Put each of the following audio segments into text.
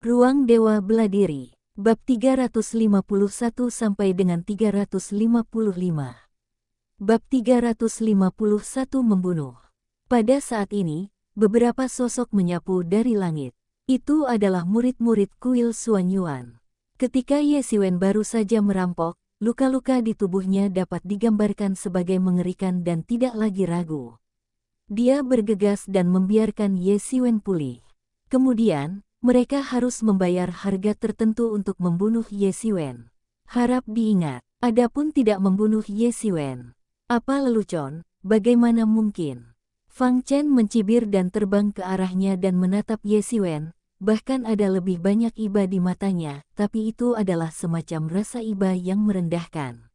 Ruang Dewa Bela Diri. Bab 351 sampai dengan 355. Bab 351 membunuh. Pada saat ini, beberapa sosok menyapu dari langit. Itu adalah murid-murid kuil Xuanyuan. Ketika Ye Xiwen baru saja merampok, luka-luka di tubuhnya dapat digambarkan sebagai mengerikan dan tidak lagi ragu. Dia bergegas dan membiarkan Ye Xiwen pulih. Kemudian, mereka harus membayar harga tertentu untuk membunuh Ye Xiwen. Harap diingat, adapun tidak membunuh Ye Xiwen. Apa lelucon, bagaimana mungkin? Fang Chen mencibir dan terbang ke arahnya dan menatap Ye Xiwen, bahkan ada lebih banyak iba di matanya, tapi itu adalah semacam rasa iba yang merendahkan.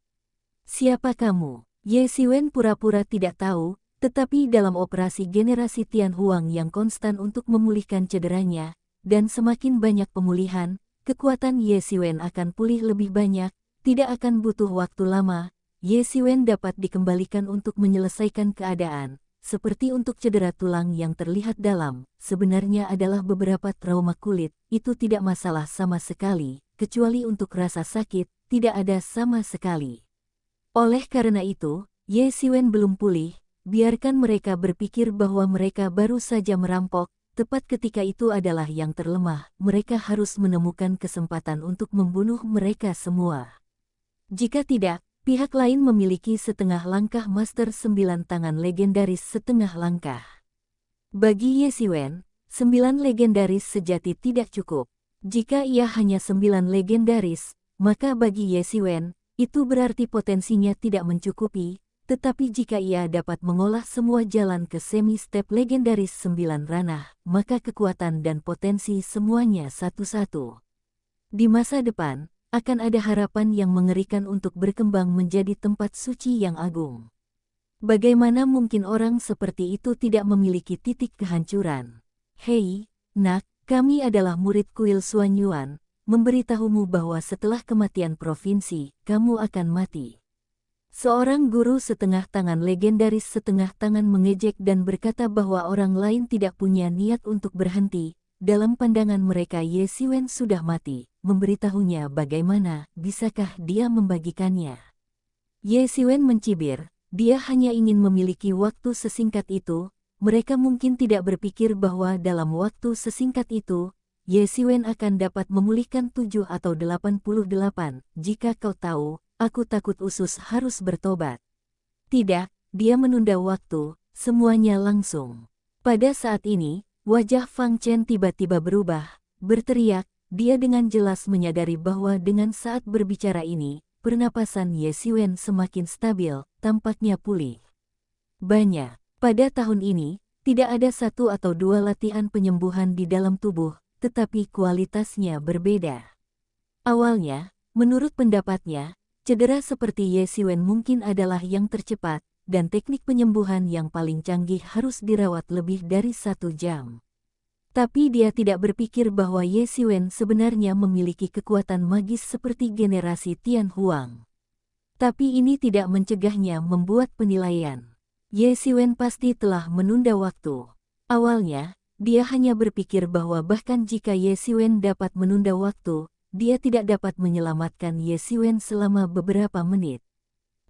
Siapa kamu? Ye Xiwen pura-pura tidak tahu, tetapi dalam operasi generasi Tian Huang yang konstan untuk memulihkan cederanya, dan semakin banyak pemulihan, kekuatan Ye Xiwen akan pulih lebih banyak, tidak akan butuh waktu lama, Ye Xiwen dapat dikembalikan untuk menyelesaikan keadaan, seperti untuk cedera tulang yang terlihat dalam, sebenarnya adalah beberapa trauma kulit, itu tidak masalah sama sekali, kecuali untuk rasa sakit, tidak ada sama sekali. Oleh karena itu, Ye Xiwen belum pulih, biarkan mereka berpikir bahwa mereka baru saja merampok. Tepat ketika itu adalah yang terlemah, mereka harus menemukan kesempatan untuk membunuh mereka semua. Jika tidak, pihak lain memiliki setengah langkah Master 9 tangan legendaris setengah langkah. Bagi Ye Xiwen, 9 legendaris sejati tidak cukup. Jika ia hanya 9 legendaris, maka bagi Ye Xiwen, itu berarti potensinya tidak mencukupi. Tetapi jika ia dapat mengolah semua jalan ke semi-step legendaris 9 ranah, maka kekuatan dan potensi semuanya satu-satu. Di masa depan, akan ada harapan yang mengerikan untuk berkembang menjadi tempat suci yang agung. Bagaimana mungkin orang seperti itu tidak memiliki titik kehancuran? Hei, nak, kami adalah murid kuil Xuanyuan, memberitahumu bahwa setelah kematian provinsi, kamu akan mati. Seorang guru setengah tangan legendaris setengah tangan mengejek dan berkata bahwa orang lain tidak punya niat untuk berhenti. Dalam pandangan mereka Ye Xiwen sudah mati. Memberitahunya bagaimana, bisakah dia membagikannya? Ye Xiwen mencibir, dia hanya ingin memiliki waktu sesingkat itu. Mereka mungkin tidak berpikir bahwa dalam waktu sesingkat itu, Ye Xiwen akan dapat memulihkan 7 atau 88. Jika kau tahu, aku takut usus harus bertobat. Tidak, dia menunda waktu, semuanya langsung. Pada saat ini, wajah Fang Chen tiba-tiba berubah, berteriak, dia dengan jelas menyadari bahwa dengan saat berbicara ini, pernapasan Ye Xiwen semakin stabil, tampaknya pulih. Banyak. Pada tahun ini, tidak ada 1 atau 2 latihan penyembuhan di dalam tubuh, tetapi kualitasnya berbeda. Awalnya, menurut pendapatnya, cedera seperti Ye Xiwen mungkin adalah yang tercepat, dan teknik penyembuhan yang paling canggih harus dirawat lebih dari 1 jam. Tapi dia tidak berpikir bahwa Ye Xiwen sebenarnya memiliki kekuatan magis seperti generasi Tian Huang. Tapi ini tidak mencegahnya membuat penilaian. Ye Xiwen pasti telah menunda waktu. Awalnya, dia hanya berpikir bahwa bahkan jika Ye Xiwen dapat menunda waktu, dia tidak dapat menyelamatkan Ye Xiwen selama beberapa menit.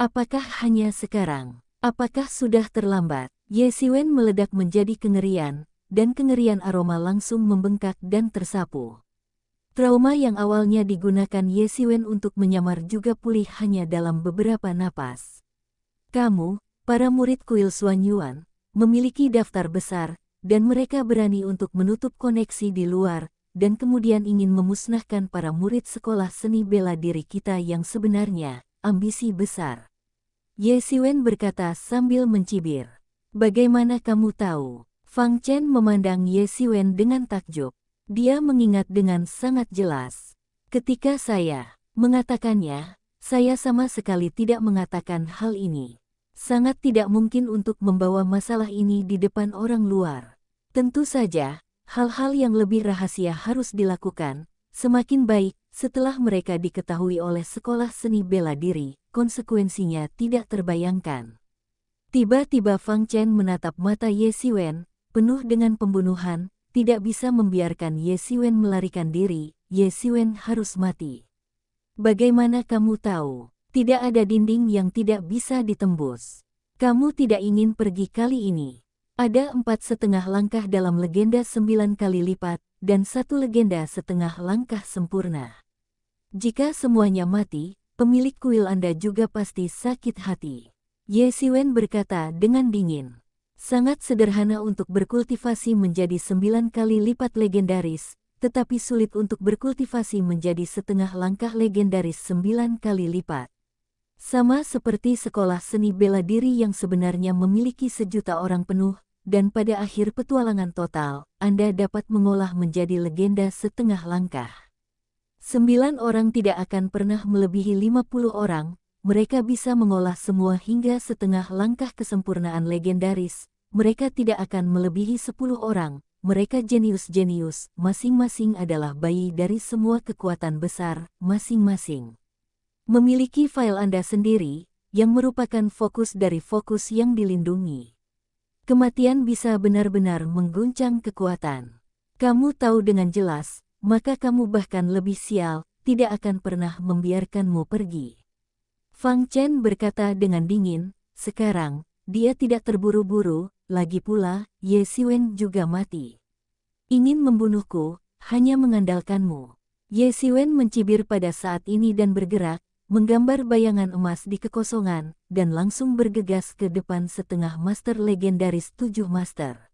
Apakah hanya sekarang? Apakah sudah terlambat? Ye Xiwen meledak menjadi kengerian, dan kengerian aroma langsung membengkak dan tersapu. Trauma yang awalnya digunakan Ye Xiwen untuk menyamar juga pulih hanya dalam beberapa napas. Kamu, para murid kuil Xuanyuan, memiliki daftar besar, dan mereka berani untuk menutup koneksi di luar, dan kemudian ingin memusnahkan para murid sekolah seni bela diri kita yang sebenarnya, ambisi besar. Ye Xiwen berkata sambil mencibir. Bagaimana kamu tahu? Fang Chen memandang Ye Xiwen dengan takjub. Dia mengingat dengan sangat jelas. Ketika saya mengatakannya, saya sama sekali tidak mengatakan hal ini. Sangat tidak mungkin untuk membawa masalah ini di depan orang luar. Tentu saja, hal-hal yang lebih rahasia harus dilakukan, semakin baik, setelah mereka diketahui oleh sekolah seni bela diri, konsekuensinya tidak terbayangkan. Tiba-tiba Fang Chen menatap mata Ye Xiwen, penuh dengan pembunuhan, tidak bisa membiarkan Ye Xiwen melarikan diri, Ye Xiwen harus mati. Bagaimana kamu tahu? Tidak ada dinding yang tidak bisa ditembus. Kamu tidak ingin pergi kali ini. Ada 4,5 langkah dalam legenda 9 kali lipat, dan 1 legenda setengah langkah sempurna. Jika semuanya mati, pemilik kuil Anda juga pasti sakit hati. Ye Xiwen berkata dengan dingin. Sangat sederhana untuk berkultivasi menjadi 9 kali lipat legendaris, tetapi sulit untuk berkultivasi menjadi setengah langkah legendaris 9 kali lipat. Sama seperti sekolah seni bela diri yang sebenarnya memiliki 1.000.000 orang penuh, dan pada akhir petualangan total, Anda dapat mengolah menjadi legenda setengah langkah. 9 orang tidak akan pernah melebihi 50 orang, mereka bisa mengolah semua hingga setengah langkah kesempurnaan legendaris, mereka tidak akan melebihi 10 orang, mereka jenius-jenius, masing-masing adalah bayi dari semua kekuatan besar, masing-masing memiliki file Anda sendiri, yang merupakan fokus dari fokus yang dilindungi. Kematian bisa benar-benar mengguncang kekuatan. Kamu tahu dengan jelas, maka kamu bahkan lebih sial, tidak akan pernah membiarkanmu pergi. Fang Chen berkata dengan dingin, sekarang, dia tidak terburu-buru, lagi pula, Ye Xiwen juga mati. Ingin membunuhku, hanya mengandalkanmu. Ye Xiwen mencibir pada saat ini dan bergerak, menggambar bayangan emas di kekosongan, dan langsung bergegas ke depan setengah master legendaris 7 master.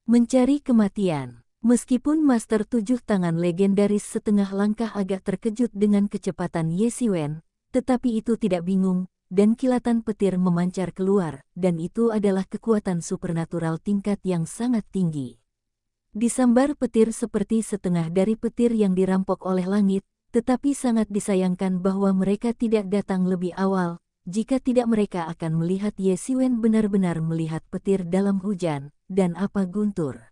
Mencari kematian. Meskipun master 7 tangan legendaris setengah langkah agak terkejut dengan kecepatan Ye Xiwen, tetapi itu tidak bingung, dan kilatan petir memancar keluar, dan itu adalah kekuatan supernatural tingkat yang sangat tinggi. Disambar petir seperti setengah dari petir yang dirampok oleh langit, tetapi sangat disayangkan bahwa mereka tidak datang lebih awal, jika tidak mereka akan melihat Ye Xiwen benar-benar melihat petir dalam hujan, dan apa guntur.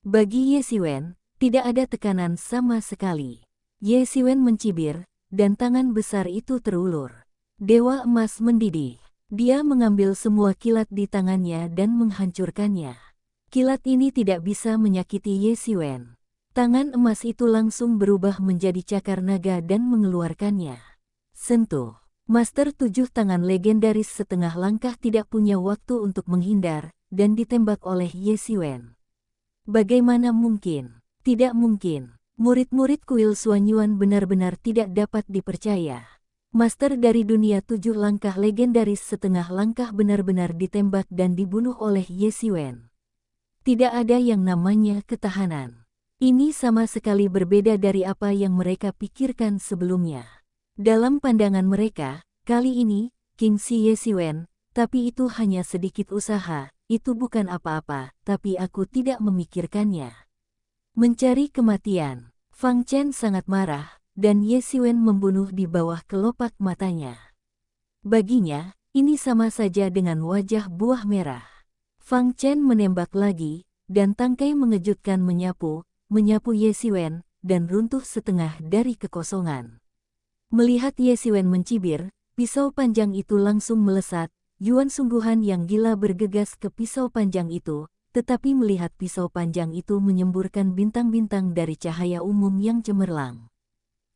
Bagi Ye Xiwen, tidak ada tekanan sama sekali. Ye Xiwen mencibir, dan tangan besar itu terulur. Dewa emas mendidih. Dia mengambil semua kilat di tangannya dan menghancurkannya. Kilat ini tidak bisa menyakiti Ye Xiwen. Tangan emas itu langsung berubah menjadi cakar naga dan mengeluarkannya. Sentuh. Master 7 tangan legendaris setengah langkah tidak punya waktu untuk menghindar, dan ditembak oleh Ye Xiwen. Bagaimana mungkin? Tidak mungkin. Murid-murid kuil Suanyuan benar-benar tidak dapat dipercaya. Master dari dunia 7 langkah legendaris setengah langkah benar-benar ditembak dan dibunuh oleh Ye Xiwen. Tidak ada yang namanya ketahanan. Ini sama sekali berbeda dari apa yang mereka pikirkan sebelumnya. Dalam pandangan mereka, kali ini, King Si Ye Xiwen, tapi itu hanya sedikit usaha, itu bukan apa-apa, tapi aku tidak memikirkannya. Mencari kematian. Fang Chen sangat marah, dan Ye Xiwen membunuh di bawah kelopak matanya. Baginya, ini sama saja dengan wajah buah merah. Fang Chen menembak lagi, dan tangkai mengejutkan menyapu Ye Xiwen, dan runtuh setengah dari kekosongan. Melihat Ye Xiwen mencibir, pisau panjang itu langsung melesat, Yuan sungguhan yang gila bergegas ke pisau panjang itu, tetapi melihat pisau panjang itu menyemburkan bintang-bintang dari cahaya umum yang cemerlang.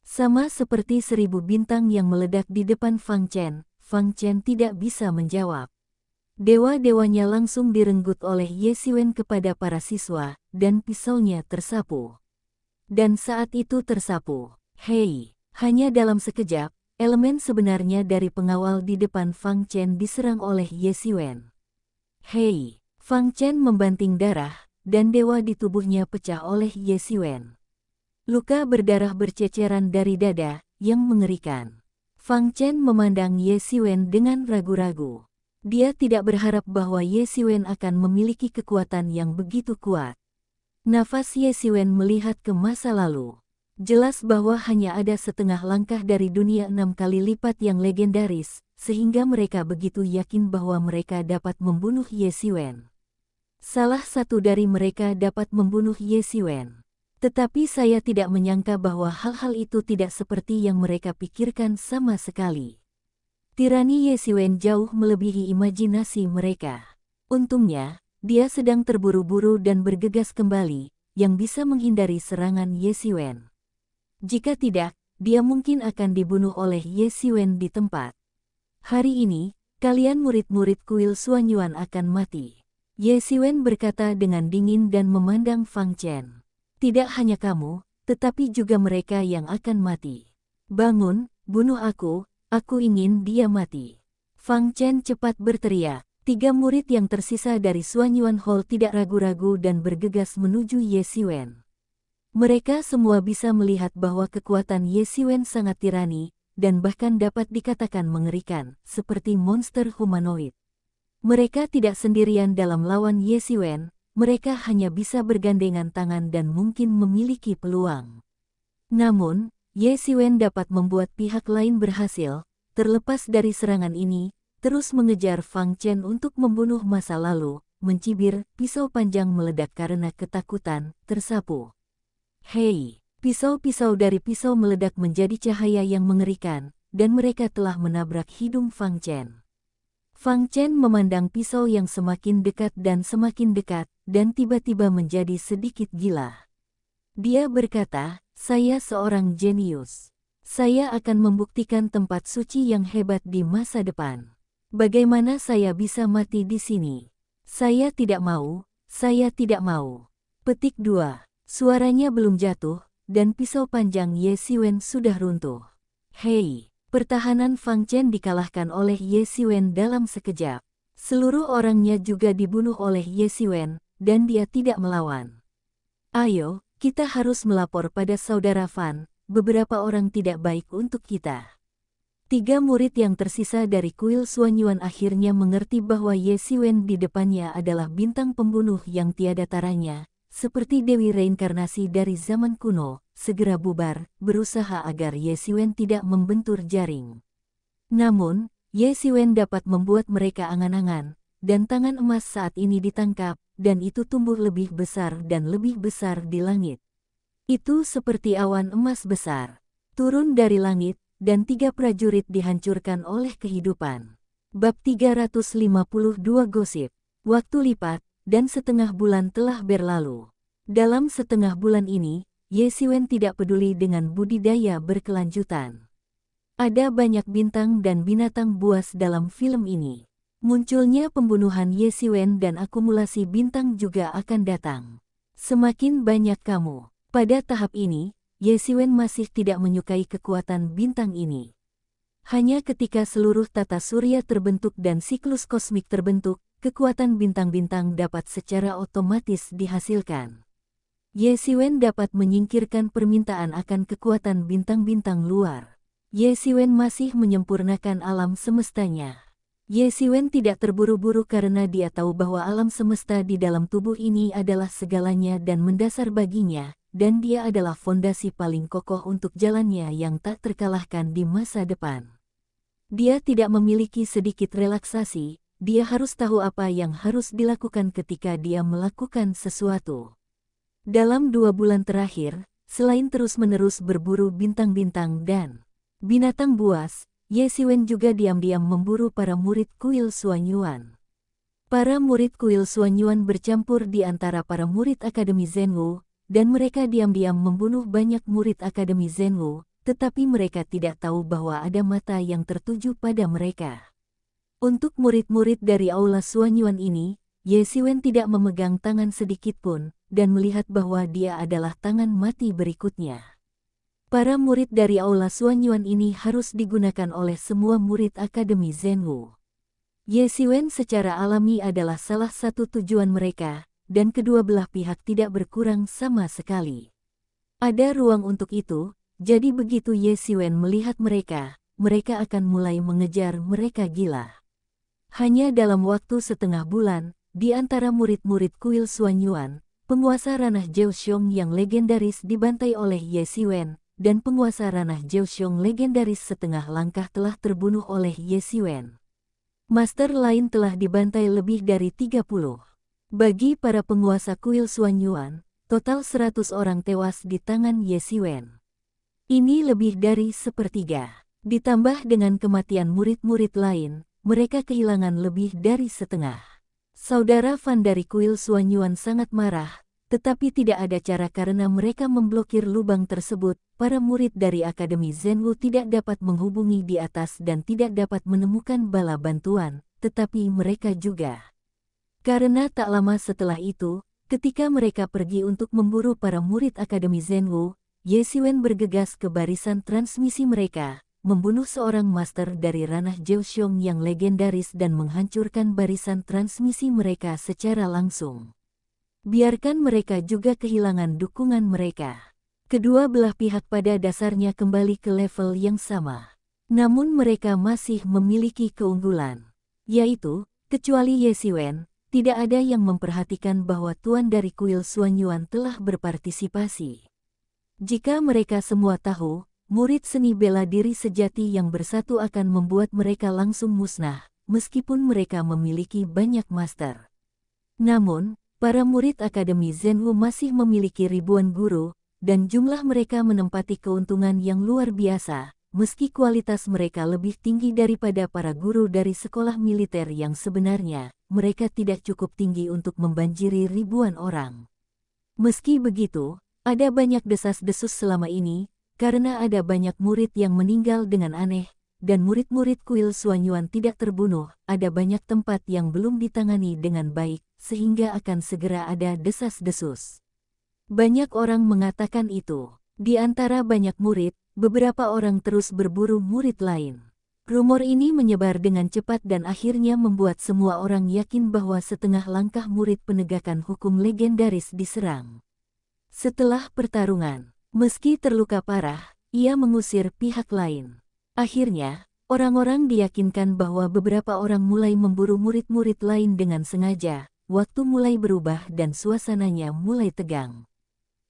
Sama seperti 1000 bintang yang meledak di depan Fang Chen tidak bisa menjawab. Dewa-dewanya langsung direnggut oleh Ye Xiwen kepada para siswa, dan pisaunya tersapu. Dan saat itu tersapu, hei, hanya dalam sekejap, elemen sebenarnya dari pengawal di depan Fang Chen diserang oleh Ye Xiwen. Hei, Fang Chen membanting darah, dan dewa di tubuhnya pecah oleh Ye Xiwen. Luka berdarah berceceran dari dada, yang mengerikan. Fang Chen memandang Ye Xiwen dengan ragu-ragu. Dia tidak berharap bahwa Ye Xiwen akan memiliki kekuatan yang begitu kuat. Nafas Ye Xiwen melihat ke masa lalu. Jelas bahwa hanya ada setengah langkah dari dunia 6 kali lipat yang legendaris, sehingga mereka begitu yakin bahwa mereka dapat membunuh Ye Xiwen. Salah satu dari mereka dapat membunuh Ye Xiwen. Tetapi saya tidak menyangka bahwa hal-hal itu tidak seperti yang mereka pikirkan sama sekali. Tirani Ye Xiwen jauh melebihi imajinasi mereka. Untungnya, dia sedang terburu-buru dan bergegas kembali. yang bisa menghindari serangan Ye Xiwen. Jika tidak, dia mungkin akan dibunuh oleh Ye Xiwen di tempat. Hari ini, kalian murid-murid kuil Xuanyuan akan mati. Ye Xiwen berkata dengan dingin dan memandang Fang Chen. Tidak hanya kamu, tetapi juga mereka yang akan mati. Bangun, bunuh aku ingin dia mati. Fang Chen cepat berteriak. 3 murid yang tersisa dari Xuanyuan Hall tidak ragu-ragu dan bergegas menuju Ye Xiwen. Mereka semua bisa melihat bahwa kekuatan Ye Xiwen sangat tirani, dan bahkan dapat dikatakan mengerikan, seperti monster humanoid. Mereka tidak sendirian dalam lawan Ye Xiwen, mereka hanya bisa bergandengan tangan dan mungkin memiliki peluang. Namun, Ye Xiwen dapat membuat pihak lain berhasil, terlepas dari serangan ini, terus mengejar Fang Chen untuk membunuh masa lalu, mencibir, pisau panjang meledak karena ketakutan, tersapu. Hei, pisau-pisau dari pisau meledak menjadi cahaya yang mengerikan, dan mereka telah menabrak hidung Fang Chen. Fang Chen memandang pisau yang semakin dekat, dan tiba-tiba menjadi sedikit gila. Dia berkata, saya seorang jenius. Saya akan membuktikan tempat suci yang hebat di masa depan. Bagaimana saya bisa mati di sini? Saya tidak mau, saya tidak mau. Petik 2. Suaranya belum jatuh, dan pisau panjang Ye Xiwen sudah runtuh. Hei, pertahanan Fang Chen dikalahkan oleh Ye Xiwen dalam sekejap. Seluruh orangnya juga dibunuh oleh Ye Xiwen, dan dia tidak melawan. Ayo, kita harus melapor pada saudara Fan, beberapa orang tidak baik untuk kita. 3 murid yang tersisa dari kuil Xuanyuan akhirnya mengerti bahwa Ye Xiwen di depannya adalah bintang pembunuh yang tiada taranya, seperti Dewi Reinkarnasi dari zaman kuno, segera bubar, berusaha agar Ye Xiwen tidak membentur jaring. Namun, Ye Xiwen dapat membuat mereka angan-angan, dan tangan emas saat ini ditangkap, dan itu tumbuh lebih besar dan lebih besar di langit. Itu seperti awan emas besar, turun dari langit, dan 3 prajurit dihancurkan oleh kehidupan. Bab 352 Gosip. Waktu lipat, dan setengah bulan telah berlalu. Dalam setengah bulan ini, Ye Xiwen tidak peduli dengan budidaya berkelanjutan. Ada banyak bintang dan binatang buas dalam film ini. Munculnya pembunuhan Ye Xiwen dan akumulasi bintang juga akan datang. Semakin banyak kamu. Pada tahap ini, Ye Xiwen masih tidak menyukai kekuatan bintang ini. Hanya ketika seluruh tata surya terbentuk dan siklus kosmik terbentuk, kekuatan bintang-bintang dapat secara otomatis dihasilkan. Ye Xiwen dapat menyingkirkan permintaan akan kekuatan bintang-bintang luar. Ye Xiwen masih menyempurnakan alam semestanya. Ye Xiwen tidak terburu-buru karena dia tahu bahwa alam semesta di dalam tubuh ini adalah segalanya dan mendasar baginya, dan dia adalah fondasi paling kokoh untuk jalannya yang tak terkalahkan di masa depan. Dia tidak memiliki sedikit relaksasi, dia harus tahu apa yang harus dilakukan ketika dia melakukan sesuatu. Dalam 2 bulan terakhir, selain terus-menerus berburu bintang-bintang dan binatang buas, Ye Xiwen juga diam-diam memburu para murid kuil Xuanyuan. Para murid kuil Xuanyuan bercampur di antara para murid Akademi Zhenwu, dan mereka diam-diam membunuh banyak murid Akademi Zhenwu, tetapi mereka tidak tahu bahwa ada mata yang tertuju pada mereka. Untuk murid-murid dari aula Xuanyuan ini, Ye Xiwen tidak memegang tangan sedikit pun, dan melihat bahwa dia adalah tangan mati berikutnya. Para murid dari aula Xuanyuan ini harus digunakan oleh semua murid Akademi Zhenwu. Ye Xiwen secara alami adalah salah satu tujuan mereka, dan kedua belah pihak tidak berkurang sama sekali. Ada ruang untuk itu, jadi begitu Ye Xiwen melihat mereka, mereka akan mulai mengejar mereka gila. Hanya dalam waktu setengah bulan, di antara murid-murid kuil Xuanyuan, penguasa ranah Jiaoxiong yang legendaris dibantai oleh Ye Xiwen, dan penguasa ranah Jiaoxiong legendaris setengah langkah telah terbunuh oleh Ye Xiwen. Master lain telah dibantai lebih dari 30. Bagi para penguasa kuil Xuanyuan, total 100 orang tewas di tangan Ye Xiwen. Ini lebih dari sepertiga. Ditambah dengan kematian murid-murid lain, mereka kehilangan lebih dari setengah. Saudara Fan dari kuil Xuanyuan sangat marah, tetapi tidak ada cara karena mereka memblokir lubang tersebut. Para murid dari Akademi Zenwu tidak dapat menghubungi di atas dan tidak dapat menemukan bala bantuan, tetapi mereka juga. Karena tak lama setelah itu, ketika mereka pergi untuk memburu para murid Akademi Zenwu, Ye Xiwen bergegas ke barisan transmisi mereka, membunuh seorang master dari ranah Jiuxiong yang legendaris dan menghancurkan barisan transmisi mereka secara langsung. Biarkan mereka juga kehilangan dukungan mereka. Kedua belah pihak pada dasarnya kembali ke level yang sama. Namun mereka masih memiliki keunggulan, yaitu, kecuali Ye Xiwen, tidak ada yang memperhatikan bahwa tuan dari kuil Xuanyuan telah berpartisipasi. Jika mereka semua tahu, murid seni bela diri sejati yang bersatu akan membuat mereka langsung musnah, meskipun mereka memiliki banyak master. Namun, para murid Akademi Zenwu masih memiliki ribuan guru, dan jumlah mereka menempati keuntungan yang luar biasa, meski kualitas mereka lebih tinggi daripada para guru dari sekolah militer yang sebenarnya, mereka tidak cukup tinggi untuk membanjiri ribuan orang. Meski begitu, ada banyak desas-desus selama ini, karena ada banyak murid yang meninggal dengan aneh, dan murid-murid kuil Xuanyuan tidak terbunuh, ada banyak tempat yang belum ditangani dengan baik, sehingga akan segera ada desas-desus. Banyak orang mengatakan itu. Di antara banyak murid, beberapa orang terus berburu murid lain. Rumor ini menyebar dengan cepat dan akhirnya membuat semua orang yakin bahwa setengah langkah murid penegakan hukum legendaris diserang. Setelah pertarungan, meski terluka parah, ia mengusir pihak lain. Akhirnya, orang-orang diyakinkan bahwa beberapa orang mulai memburu murid-murid lain dengan sengaja. Waktu mulai berubah dan suasananya mulai tegang.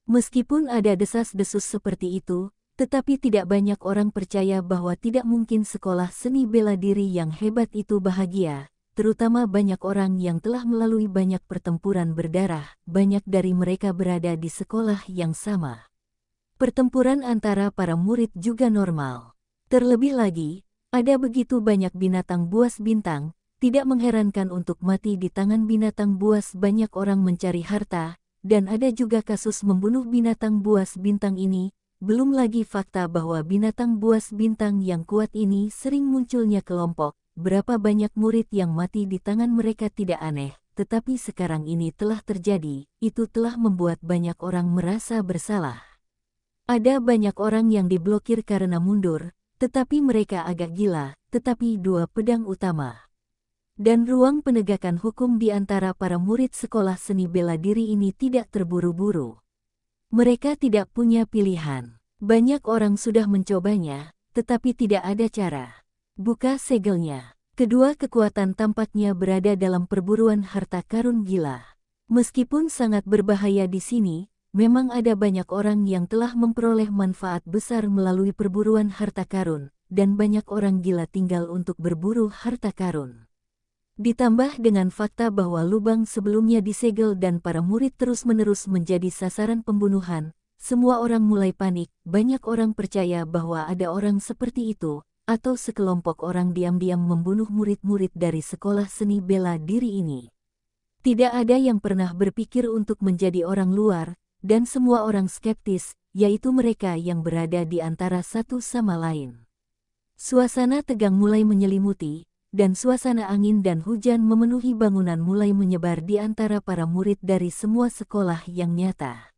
Meskipun ada desas-desus seperti itu, tetapi tidak banyak orang percaya bahwa tidak mungkin sekolah seni bela diri yang hebat itu bahagia, terutama banyak orang yang telah melalui banyak pertempuran berdarah, banyak dari mereka berada di sekolah yang sama. Pertempuran antara para murid juga normal. Terlebih lagi, ada begitu banyak binatang buas bintang, tidak mengherankan untuk mati di tangan binatang buas. Banyak orang mencari harta, dan ada juga kasus membunuh binatang buas bintang ini, belum lagi fakta bahwa binatang buas bintang yang kuat ini sering munculnya kelompok. Berapa banyak murid yang mati di tangan mereka tidak aneh, tetapi sekarang ini telah terjadi, itu telah membuat banyak orang merasa bersalah. Ada banyak orang yang diblokir karena mundur, tetapi mereka agak gila, tetapi dua pedang utama dan ruang penegakan hukum di antara para murid sekolah seni bela diri ini tidak terburu-buru. Mereka tidak punya pilihan. Banyak orang sudah mencobanya, tetapi tidak ada cara. Buka segelnya. Kedua kekuatan tampaknya berada dalam perburuan harta karun gila. Meskipun sangat berbahaya di sini, memang ada banyak orang yang telah memperoleh manfaat besar melalui perburuan harta karun, dan banyak orang gila tinggal untuk berburu harta karun. Ditambah dengan fakta bahwa lubang sebelumnya disegel dan para murid terus-menerus menjadi sasaran pembunuhan, semua orang mulai panik. Banyak orang percaya bahwa ada orang seperti itu, atau sekelompok orang diam-diam membunuh murid-murid dari sekolah seni bela diri ini. Tidak ada yang pernah berpikir untuk menjadi orang luar, dan semua orang skeptis, yaitu mereka yang berada di antara satu sama lain. Suasana tegang mulai menyelimuti, dan suasana angin dan hujan memenuhi bangunan mulai menyebar di antara para murid dari semua sekolah yang nyata.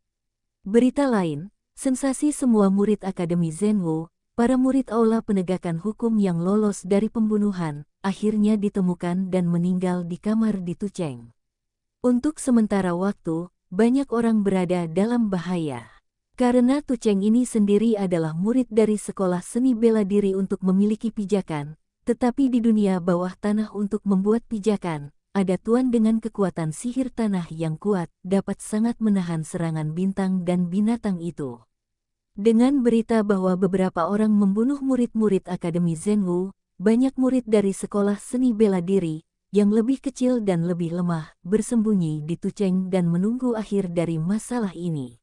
Berita lain, sensasi semua murid Akademi Zenwu, para murid aula penegakan hukum yang lolos dari pembunuhan, akhirnya ditemukan dan meninggal di kamar di Tucheng. Untuk sementara waktu, banyak orang berada dalam bahaya. Karena Tucheng ini sendiri adalah murid dari sekolah seni bela diri untuk memiliki pijakan, tetapi di dunia bawah tanah untuk membuat pijakan, ada tuan dengan kekuatan sihir tanah yang kuat, dapat sangat menahan serangan bintang dan binatang itu. Dengan berita bahwa beberapa orang membunuh murid-murid Akademi Zenwu, banyak murid dari sekolah seni bela diri, yang lebih kecil dan lebih lemah, bersembunyi di Tucheng dan menunggu akhir dari masalah ini.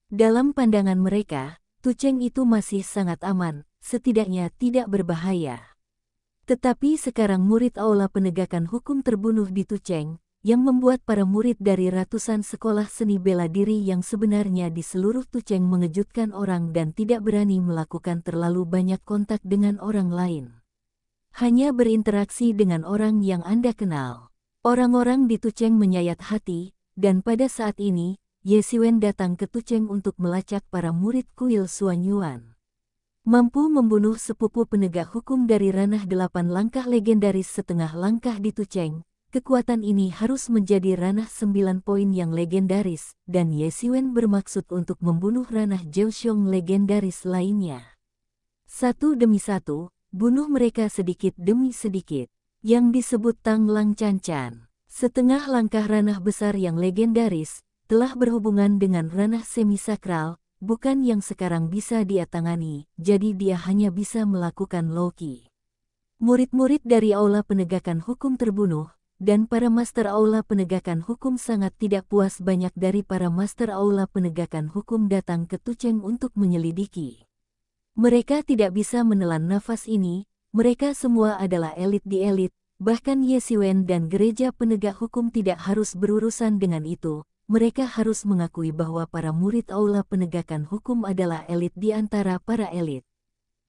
Dalam pandangan mereka, Tucheng itu masih sangat aman, setidaknya tidak berbahaya. Tetapi sekarang murid aula penegakan hukum terbunuh di Tucheng, yang membuat para murid dari ratusan sekolah seni bela diri yang sebenarnya di seluruh Tucheng mengejutkan orang dan tidak berani melakukan terlalu banyak kontak dengan orang lain. Hanya berinteraksi dengan orang yang Anda kenal. Orang-orang di Tucheng menyayat hati, dan pada saat ini, Ye Xiwen datang ke Tucheng untuk melacak para murid kuil Suanyuan. Mampu membunuh sepupu penegak hukum dari ranah 8 langkah legendaris setengah langkah di Tucheng. Kekuatan ini harus menjadi ranah 9 poin yang legendaris, dan Ye Xiwen bermaksud untuk membunuh ranah Jiuxiong legendaris lainnya. Satu demi satu, bunuh mereka sedikit demi sedikit. Yang disebut Tang Lang Chan Chan, setengah langkah ranah besar yang legendaris, telah berhubungan dengan ranah semisakral, bukan yang sekarang bisa dia tangani, jadi dia hanya bisa melakukan Loki. Murid-murid dari Aula Penegakan Hukum terbunuh, dan para Master Aula Penegakan Hukum sangat tidak puas. Banyak dari para Master Aula Penegakan Hukum datang ke Tucheng untuk menyelidiki. Mereka tidak bisa menelan nafas ini, mereka semua adalah elit di elit, bahkan Ye Xiwen dan Gereja Penegak Hukum tidak harus berurusan dengan itu. Mereka harus mengakui bahwa para murid Aula Penegakan Hukum adalah elit di antara para elit.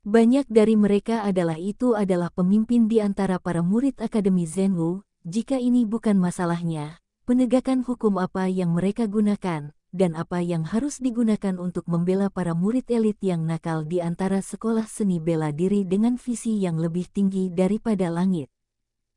Banyak dari mereka adalah pemimpin di antara para murid Akademi Zhenwu. Jika ini bukan masalahnya, penegakan hukum apa yang mereka gunakan, dan apa yang harus digunakan untuk membela para murid elit yang nakal di antara sekolah seni bela diri dengan visi yang lebih tinggi daripada langit?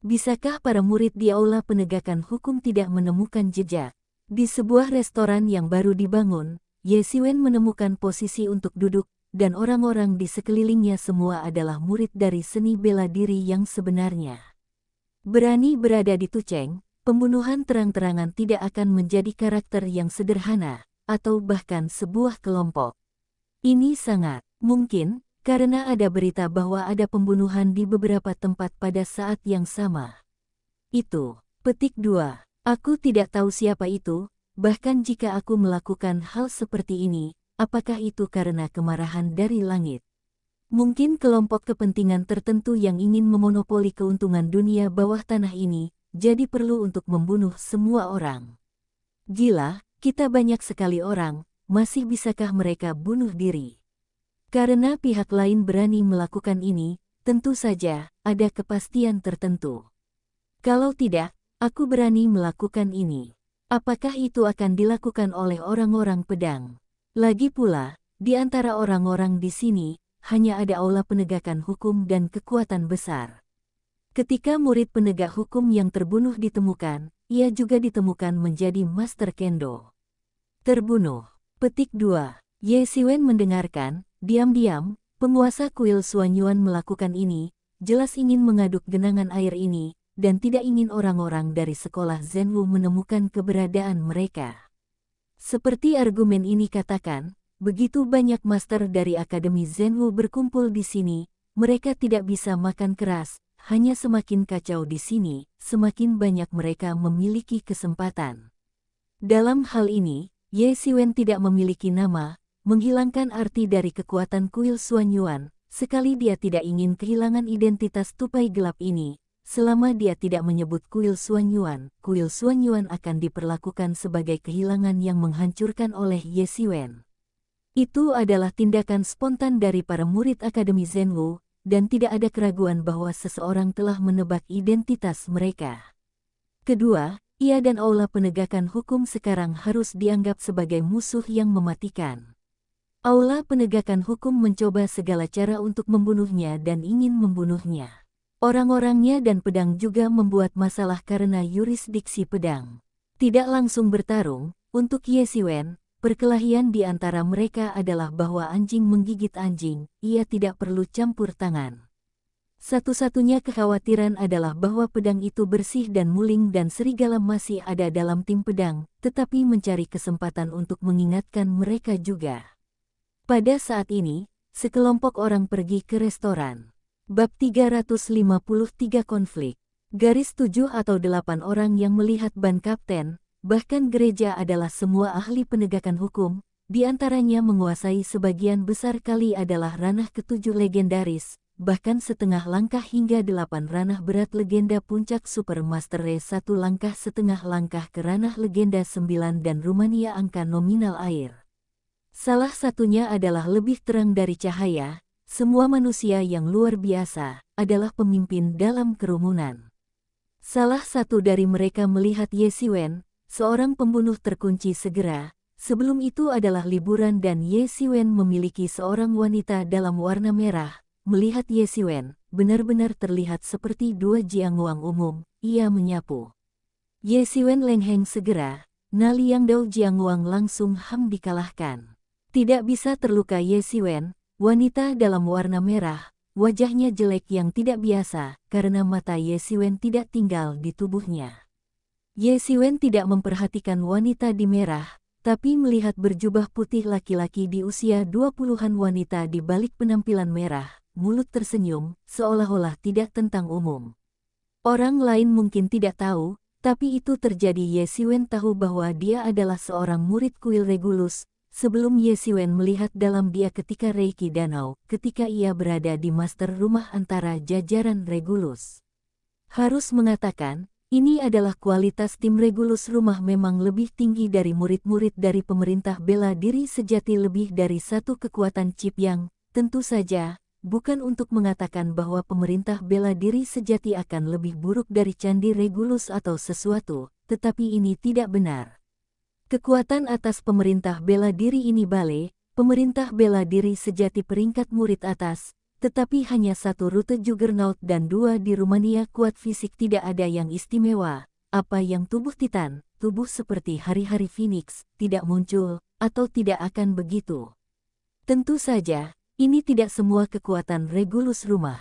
Bisakah para murid di Aula Penegakan Hukum tidak menemukan jejak? Di sebuah restoran yang baru dibangun, Ye Xiwen menemukan posisi untuk duduk, dan orang-orang di sekelilingnya semua adalah murid dari seni bela diri yang sebenarnya. Berani berada di Tucheng, pembunuhan terang-terangan tidak akan menjadi karakter yang sederhana, atau bahkan sebuah kelompok. Ini sangat mungkin, karena ada berita bahwa ada pembunuhan di beberapa tempat pada saat yang sama. Itu, petik 2. Aku tidak tahu siapa itu, bahkan jika aku melakukan hal seperti ini, apakah itu karena kemarahan dari langit? Mungkin kelompok kepentingan tertentu yang ingin memonopoli keuntungan dunia bawah tanah ini, jadi perlu untuk membunuh semua orang. Gila, kita banyak sekali orang, masih bisakah mereka bunuh diri? Karena pihak lain berani melakukan ini, tentu saja, ada kepastian tertentu. Kalau tidak, aku berani melakukan ini. Apakah itu akan dilakukan oleh orang-orang pedang? Lagi pula, di antara orang-orang di sini, hanya ada Aula Penegakan Hukum dan kekuatan besar. Ketika murid penegak hukum yang terbunuh ditemukan, ia juga ditemukan menjadi Master Kendo. Terbunuh. Petik 2. Ye Xiwen mendengarkan, diam-diam, penguasa kuil Suanyuan melakukan ini, jelas ingin mengaduk genangan air ini, dan tidak ingin orang-orang dari sekolah Zhenwu menemukan keberadaan mereka. Seperti argumen ini katakan, begitu banyak master dari Akademi Zhenwu berkumpul di sini, mereka tidak bisa makan keras, hanya semakin kacau di sini, semakin banyak mereka memiliki kesempatan. Dalam hal ini, Ye Xiwen tidak memiliki nama, menghilangkan arti dari kekuatan kuil Suanyuan, sekali dia tidak ingin kehilangan identitas tupai gelap ini. Selama dia tidak menyebut kuil Suanyuan akan diperlakukan sebagai kehilangan yang menghancurkan oleh Ye Xiwen. Itu adalah tindakan spontan dari para murid Akademi Zhenwu, dan tidak ada keraguan bahwa seseorang telah menebak identitas mereka. Kedua, ia dan Aula Penegakan Hukum sekarang harus dianggap sebagai musuh yang mematikan. Aula Penegakan Hukum mencoba segala cara untuk membunuhnya dan ingin membunuhnya. Orang-orangnya dan pedang juga membuat masalah karena yurisdiksi pedang. Tidak langsung bertarung, untuk Ye Xiwen, perkelahian di antara mereka adalah bahwa anjing menggigit anjing, ia tidak perlu campur tangan. Satu-satunya kekhawatiran adalah bahwa pedang itu bersih dan muling dan serigala masih ada dalam tim pedang, tetapi mencari kesempatan untuk mengingatkan mereka juga. Pada saat ini, sekelompok orang pergi ke restoran. Bab 353 Konflik. Garis 7 atau 8 orang yang melihat ban kapten, bahkan gereja adalah semua ahli penegakan hukum, di antaranya menguasai sebagian besar kali adalah ranah ketujuh legendaris, bahkan setengah langkah hingga 8 ranah berat legenda puncak Super Master Race 1 langkah setengah langkah ke ranah legenda 9 dan Rumania angka nominal air. Salah satunya adalah lebih terang dari cahaya, semua manusia yang luar biasa adalah pemimpin dalam kerumunan. Salah satu dari mereka melihat Ye Xiwen, seorang pembunuh terkunci segera. Sebelum itu adalah liburan dan Ye Xiwen memiliki seorang wanita dalam warna merah. Melihat Ye Xiwen, benar-benar terlihat seperti dua Jianguang umum, ia menyapu. Ye Xiwen lengheng segera, Na Liangdao Jianguang langsung dikalahkan. Tidak bisa terluka Ye Xiwen, wanita dalam warna merah, wajahnya jelek yang tidak biasa, karena mata Ye Xiwen tidak tinggal di tubuhnya. Ye Xiwen tidak memperhatikan wanita di merah, tapi melihat berjubah putih laki-laki di usia 20-an wanita di balik penampilan merah, mulut tersenyum, seolah-olah tidak tentang umum. Orang lain mungkin tidak tahu, tapi itu terjadi. Ye Xiwen tahu bahwa dia adalah seorang murid kuil Regulus, sebelum Ye Xiwen melihat dalam dia ketika Reiki Danau, ketika ia berada di master rumah antara jajaran Regulus. Harus mengatakan, ini adalah kualitas tim Regulus rumah memang lebih tinggi dari murid-murid dari pemerintah bela diri sejati lebih dari satu kekuatan chip yang, tentu saja, bukan untuk mengatakan bahwa pemerintah bela diri sejati akan lebih buruk dari candi Regulus atau sesuatu, tetapi ini tidak benar. Kekuatan atas pemerintah bela diri ini bale, pemerintah bela diri sejati peringkat murid atas, tetapi hanya satu rute Juggernaut dan 2 di Rumania kuat fisik tidak ada yang istimewa, apa yang tubuh Titan, tubuh seperti hari-hari Phoenix, tidak muncul, atau tidak akan begitu. Tentu saja, ini tidak semua kekuatan Regulus rumah.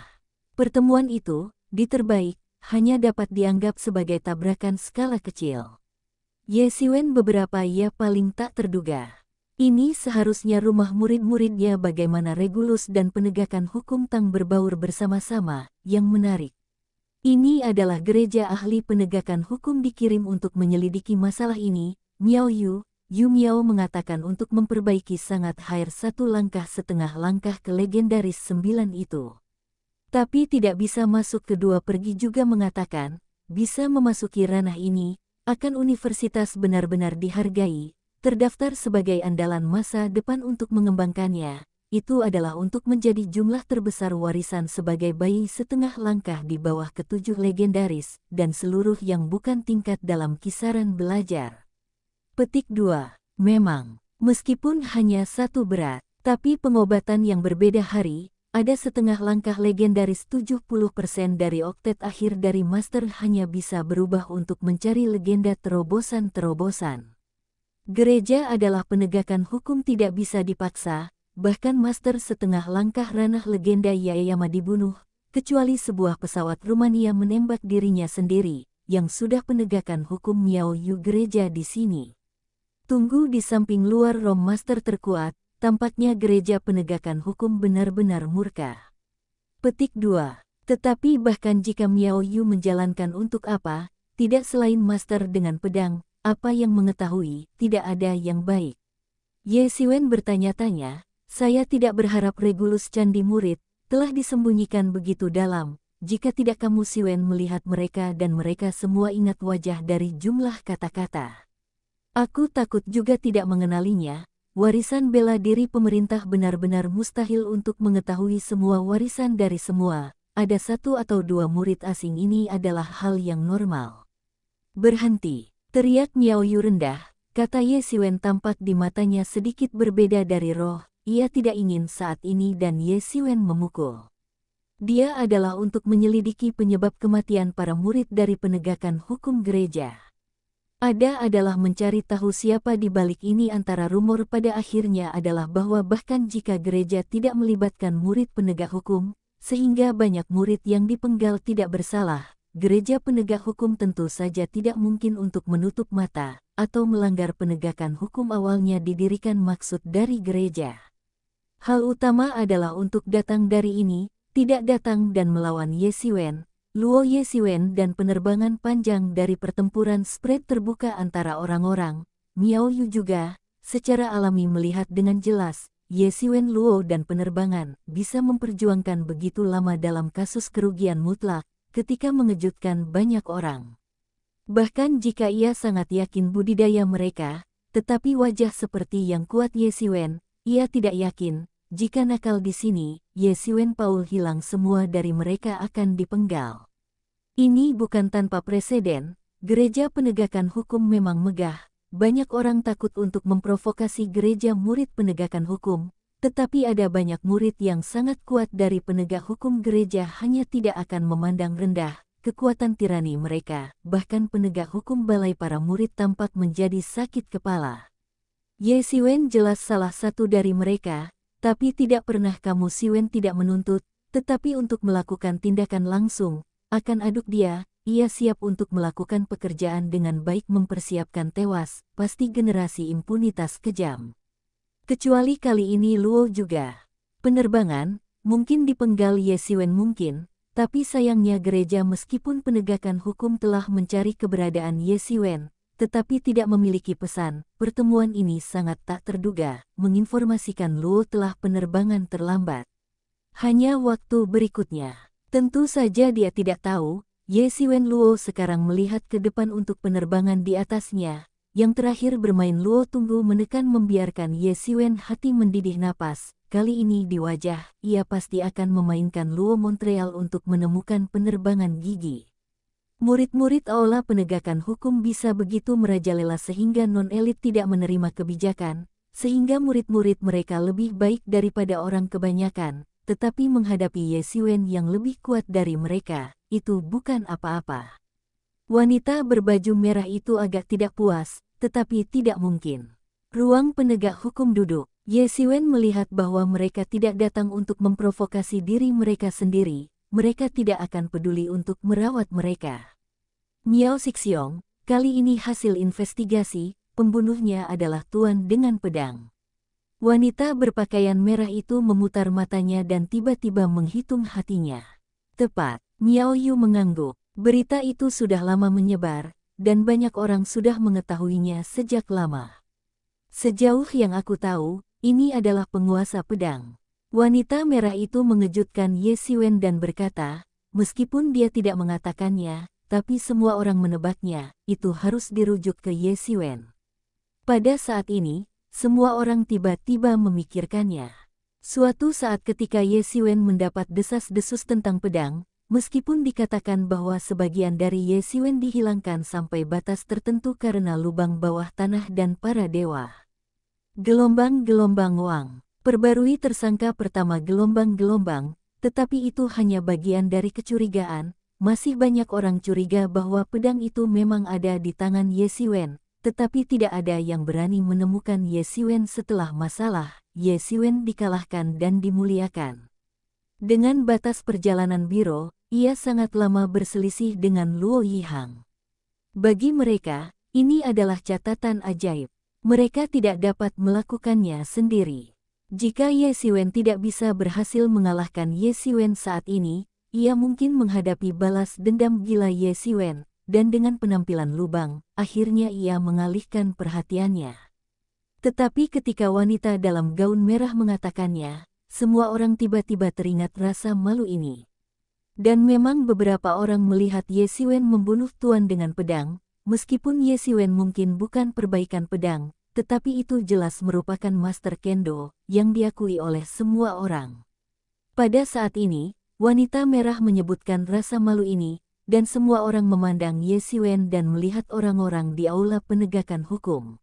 Pertemuan itu, di terbaik, hanya dapat dianggap sebagai tabrakan skala kecil. Ye Xiwen beberapa ya paling tak terduga. Ini seharusnya rumah murid-muridnya bagaimana Regulus dan penegakan hukum Tang berbaur bersama-sama, yang menarik. Ini adalah gereja ahli penegakan hukum dikirim untuk menyelidiki masalah ini, Miao Yu Miao mengatakan untuk memperbaiki sangat high 1 langkah setengah langkah ke legendaris 9 itu. Tapi tidak bisa masuk kedua pergi juga mengatakan, bisa memasuki ranah ini, akan universitas benar-benar dihargai, terdaftar sebagai andalan masa depan untuk mengembangkannya, itu adalah untuk menjadi jumlah terbesar warisan sebagai bayi setengah langkah di bawah ketujuh legendaris, dan seluruh yang bukan tingkat dalam kisaran belajar. Petik 2. Memang, meskipun hanya satu berat, tapi pengobatan yang berbeda hari, ada setengah langkah legendaris 70% dari oktet akhir dari master hanya bisa berubah untuk mencari legenda terobosan-terobosan. Gereja adalah penegakan hukum tidak bisa dipaksa, bahkan master setengah langkah ranah legenda Yaeyama dibunuh, kecuali sebuah pesawat Rumania menembak dirinya sendiri, yang sudah penegakan hukum Miao Yu gereja di sini. Tunggu di samping luar Rom master terkuat, tampaknya gereja penegakan hukum benar-benar murka. Petik 2. Tetapi bahkan jika Miao Yu menjalankan untuk apa, tidak selain master dengan pedang, apa yang mengetahui, tidak ada yang baik. Ye Xiwen bertanya-tanya, saya tidak berharap Regulus Candi Murid, telah disembunyikan begitu dalam, jika tidak kamu Xiwen melihat mereka dan mereka semua ingat wajah dari jumlah kata-kata. Aku takut juga tidak mengenalinya, warisan bela diri pemerintah benar-benar mustahil untuk mengetahui semua warisan dari semua, ada satu atau dua murid asing ini adalah hal yang normal. Berhenti. Teriak Miao Yu rendah, kata Ye Xiwen tampak di matanya sedikit berbeda dari roh, ia tidak ingin saat ini dan Ye Xiwen memukul. Dia adalah untuk menyelidiki penyebab kematian para murid dari penegakan hukum gereja. Ada adalah mencari tahu siapa di balik ini antara rumor pada akhirnya adalah bahwa bahkan jika gereja tidak melibatkan murid penegak hukum, sehingga banyak murid yang dipenggal tidak bersalah, gereja penegak hukum tentu saja tidak mungkin untuk menutup mata, atau melanggar penegakan hukum awalnya didirikan maksud dari gereja. Hal utama adalah untuk datang dari ini, tidak datang dan melawan Ye Xiwen, Luo Ye Xiwen dan penerbangan panjang dari pertempuran spread terbuka antara orang-orang. Miao Yu juga, secara alami melihat dengan jelas, Ye Xiwen Luo dan penerbangan bisa memperjuangkan begitu lama dalam kasus kerugian mutlak, ketika mengejutkan banyak orang. Bahkan jika ia sangat yakin budidaya mereka, tetapi wajah seperti yang kuat Ye Xiwen, ia tidak yakin, jika nakal di sini, Ye Xiwen Paul hilang semua dari mereka akan dipenggal. Ini bukan tanpa preseden, gereja penegakan hukum memang megah, banyak orang takut untuk memprovokasi gereja murid penegakan hukum, tetapi ada banyak murid yang sangat kuat dari penegak hukum gereja hanya tidak akan memandang rendah kekuatan tirani mereka, bahkan penegak hukum balai para murid tampak menjadi sakit kepala. Ye Xiwen jelas salah satu dari mereka, tapi tidak pernah kamu Xiwen tidak menuntut, tetapi untuk melakukan tindakan langsung, akan aduk dia, ia siap untuk melakukan pekerjaan dengan baik mempersiapkan tewas, pasti generasi impunitas kejam. Kecuali kali ini Luo juga. Penerbangan, mungkin dipenggal Ye Xiwen mungkin, tapi sayangnya gereja meskipun penegakan hukum telah mencari keberadaan Ye Xiwen, tetapi tidak memiliki pesan. Pertemuan ini sangat tak terduga, menginformasikan Luo telah penerbangan terlambat. Hanya waktu berikutnya. Tentu saja dia tidak tahu, Ye Xiwen Luo sekarang melihat ke depan untuk penerbangan di atasnya. Yang terakhir bermain Luo tunggu menekan membiarkan Ye Xiwen hati mendidih napas. Kali ini di wajah, ia pasti akan memainkan Luo Montreal untuk menemukan penerbangan gigi. Murid-murid aula penegakan hukum bisa begitu merajalela sehingga non-elit tidak menerima kebijakan, sehingga murid-murid mereka lebih baik daripada orang kebanyakan, tetapi menghadapi Ye Xiwen yang lebih kuat dari mereka, itu bukan apa-apa. Wanita berbaju merah itu agak tidak puas, tetapi tidak mungkin. Ruang penegak hukum duduk. Ye Xiwen melihat bahwa mereka tidak datang untuk memprovokasi diri mereka sendiri, mereka tidak akan peduli untuk merawat mereka. Miao Xixiong, kali ini hasil investigasi, pembunuhnya adalah tuan dengan pedang. Wanita berpakaian merah itu memutar matanya dan tiba-tiba menghitung hatinya. Tepat, Miao Yu mengangguk, berita itu sudah lama menyebar, dan banyak orang sudah mengetahuinya sejak lama. Sejauh yang aku tahu, ini adalah penguasa pedang. Wanita merah itu mengejutkan Ye Xiwen dan berkata, meskipun dia tidak mengatakannya, tapi semua orang menebaknya, itu harus dirujuk ke Ye Xiwen. Pada saat ini, semua orang tiba-tiba memikirkannya. Suatu saat ketika Ye Xiwen mendapat desas-desus tentang pedang, meskipun dikatakan bahwa sebagian dari Ye Xiwen dihilangkan sampai batas tertentu karena lubang bawah tanah dan para dewa. Gelombang-gelombang Wang. Perbarui tersangka pertama gelombang-gelombang, tetapi itu hanya bagian dari kecurigaan. Masih banyak orang curiga bahwa pedang itu memang ada di tangan Ye Xiwen, tetapi tidak ada yang berani menemukan Ye Xiwen setelah masalah. Ye Xiwen dikalahkan dan dimuliakan. Dengan batas perjalanan biro, ia sangat lama berselisih dengan Luo Yihang. Bagi mereka, ini adalah catatan ajaib. Mereka tidak dapat melakukannya sendiri. Jika Ye Xiwen tidak bisa berhasil mengalahkan Ye Xiwen saat ini, ia mungkin menghadapi balas dendam gila Ye Xiwen, dan dengan penampilan lubang, akhirnya ia mengalihkan perhatiannya. Tetapi ketika wanita dalam gaun merah mengatakannya, semua orang tiba-tiba teringat rasa malu ini. Dan memang beberapa orang melihat Ye Xiwen membunuh tuan dengan pedang, meskipun Ye Xiwen mungkin bukan perbaikan pedang, tetapi itu jelas merupakan master kendo yang diakui oleh semua orang. Pada saat ini, wanita merah menyebutkan rasa malu ini, dan semua orang memandang Ye Xiwen dan melihat orang-orang di aula penegakan hukum.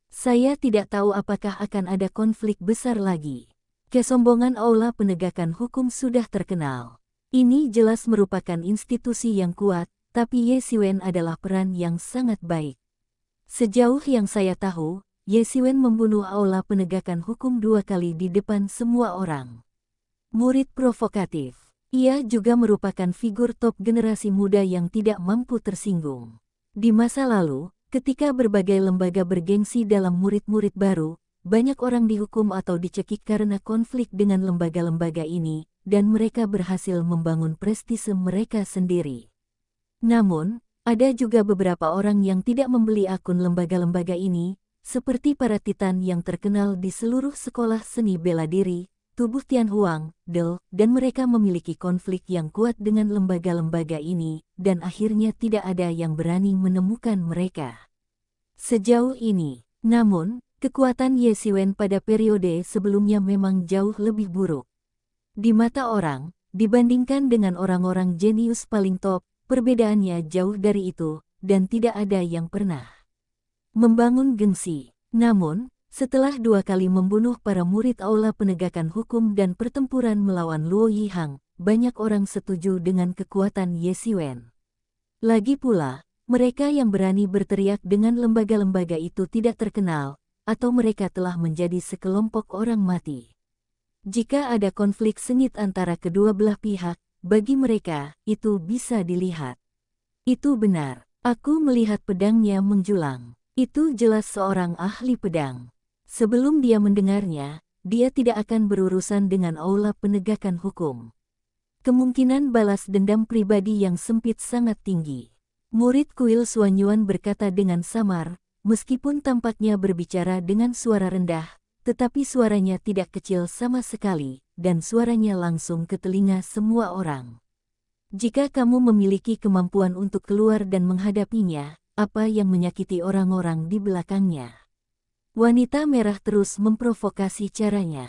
Saya tidak tahu apakah akan ada konflik besar lagi. Kesombongan aula penegakan hukum sudah terkenal. Ini jelas merupakan institusi yang kuat, tapi Ye Xiwen adalah peran yang sangat baik. Sejauh yang saya tahu, Ye Xiwen membunuh aula penegakan hukum 2 kali di depan semua orang. Murid provokatif. Ia juga merupakan figur top generasi muda yang tidak mampu tersinggung. Di masa lalu, ketika berbagai lembaga bergengsi dalam murid-murid baru, banyak orang dihukum atau dicekik karena konflik dengan lembaga-lembaga ini, dan mereka berhasil membangun prestise mereka sendiri. Namun, ada juga beberapa orang yang tidak membeli akun lembaga-lembaga ini, seperti para titan yang terkenal di seluruh sekolah seni bela diri, tubuh Tianhuang, dan mereka memiliki konflik yang kuat dengan lembaga-lembaga ini, dan akhirnya tidak ada yang berani menemukan mereka. Sejauh ini, namun, kekuatan Ye Xiwen pada periode sebelumnya memang jauh lebih buruk. Di mata orang, dibandingkan dengan orang-orang jenius paling top, perbedaannya jauh dari itu, dan tidak ada yang pernah membangun gengsi. Namun, setelah 2 kali membunuh para murid Aula Penegakan Hukum dan pertempuran melawan Luo Yihang, banyak orang setuju dengan kekuatan Ye Xiwen. Lagi pula, mereka yang berani berteriak dengan lembaga-lembaga itu tidak terkenal, atau mereka telah menjadi sekelompok orang mati. Jika ada konflik sengit antara kedua belah pihak, bagi mereka, itu bisa dilihat. Itu benar, aku melihat pedangnya menjulang. Itu jelas seorang ahli pedang. Sebelum dia mendengarnya, dia tidak akan berurusan dengan Aula Penegakan Hukum. Kemungkinan balas dendam pribadi yang sempit sangat tinggi. Murid kuil Xuanyuan berkata dengan samar, meskipun tampaknya berbicara dengan suara rendah, tetapi suaranya tidak kecil sama sekali, dan suaranya langsung ke telinga semua orang. Jika kamu memiliki kemampuan untuk keluar dan menghadapinya, apa yang menyakiti orang-orang di belakangnya? Wanita merah terus memprovokasi caranya.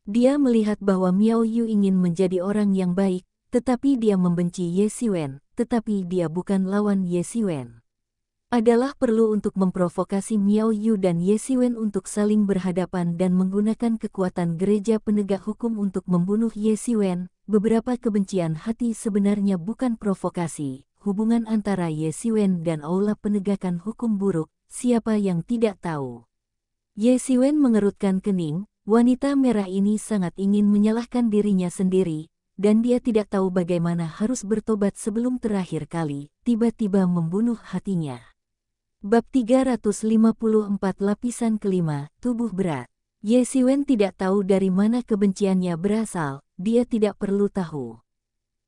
Dia melihat bahwa Miao Yu ingin menjadi orang yang baik, tetapi dia membenci Ye Xiwen, tetapi dia bukan lawan Ye Xiwen. Adalah perlu untuk memprovokasi Miao Yu dan Ye Xiwen untuk saling berhadapan dan menggunakan kekuatan gereja penegak hukum untuk membunuh Ye Xiwen. Beberapa kebencian hati sebenarnya bukan provokasi. Hubungan antara Ye Xiwen dan Aula Penegakan Hukum buruk, siapa yang tidak tahu. Ye Xiwen mengerutkan kening, wanita merah ini sangat ingin menyalahkan dirinya sendiri, dan dia tidak tahu bagaimana harus bertobat sebelum terakhir kali, tiba-tiba membunuh hatinya. Bab 354 Lapisan kelima, Tubuh Berat. Ye Xiwen tidak tahu dari mana kebenciannya berasal, dia tidak perlu tahu.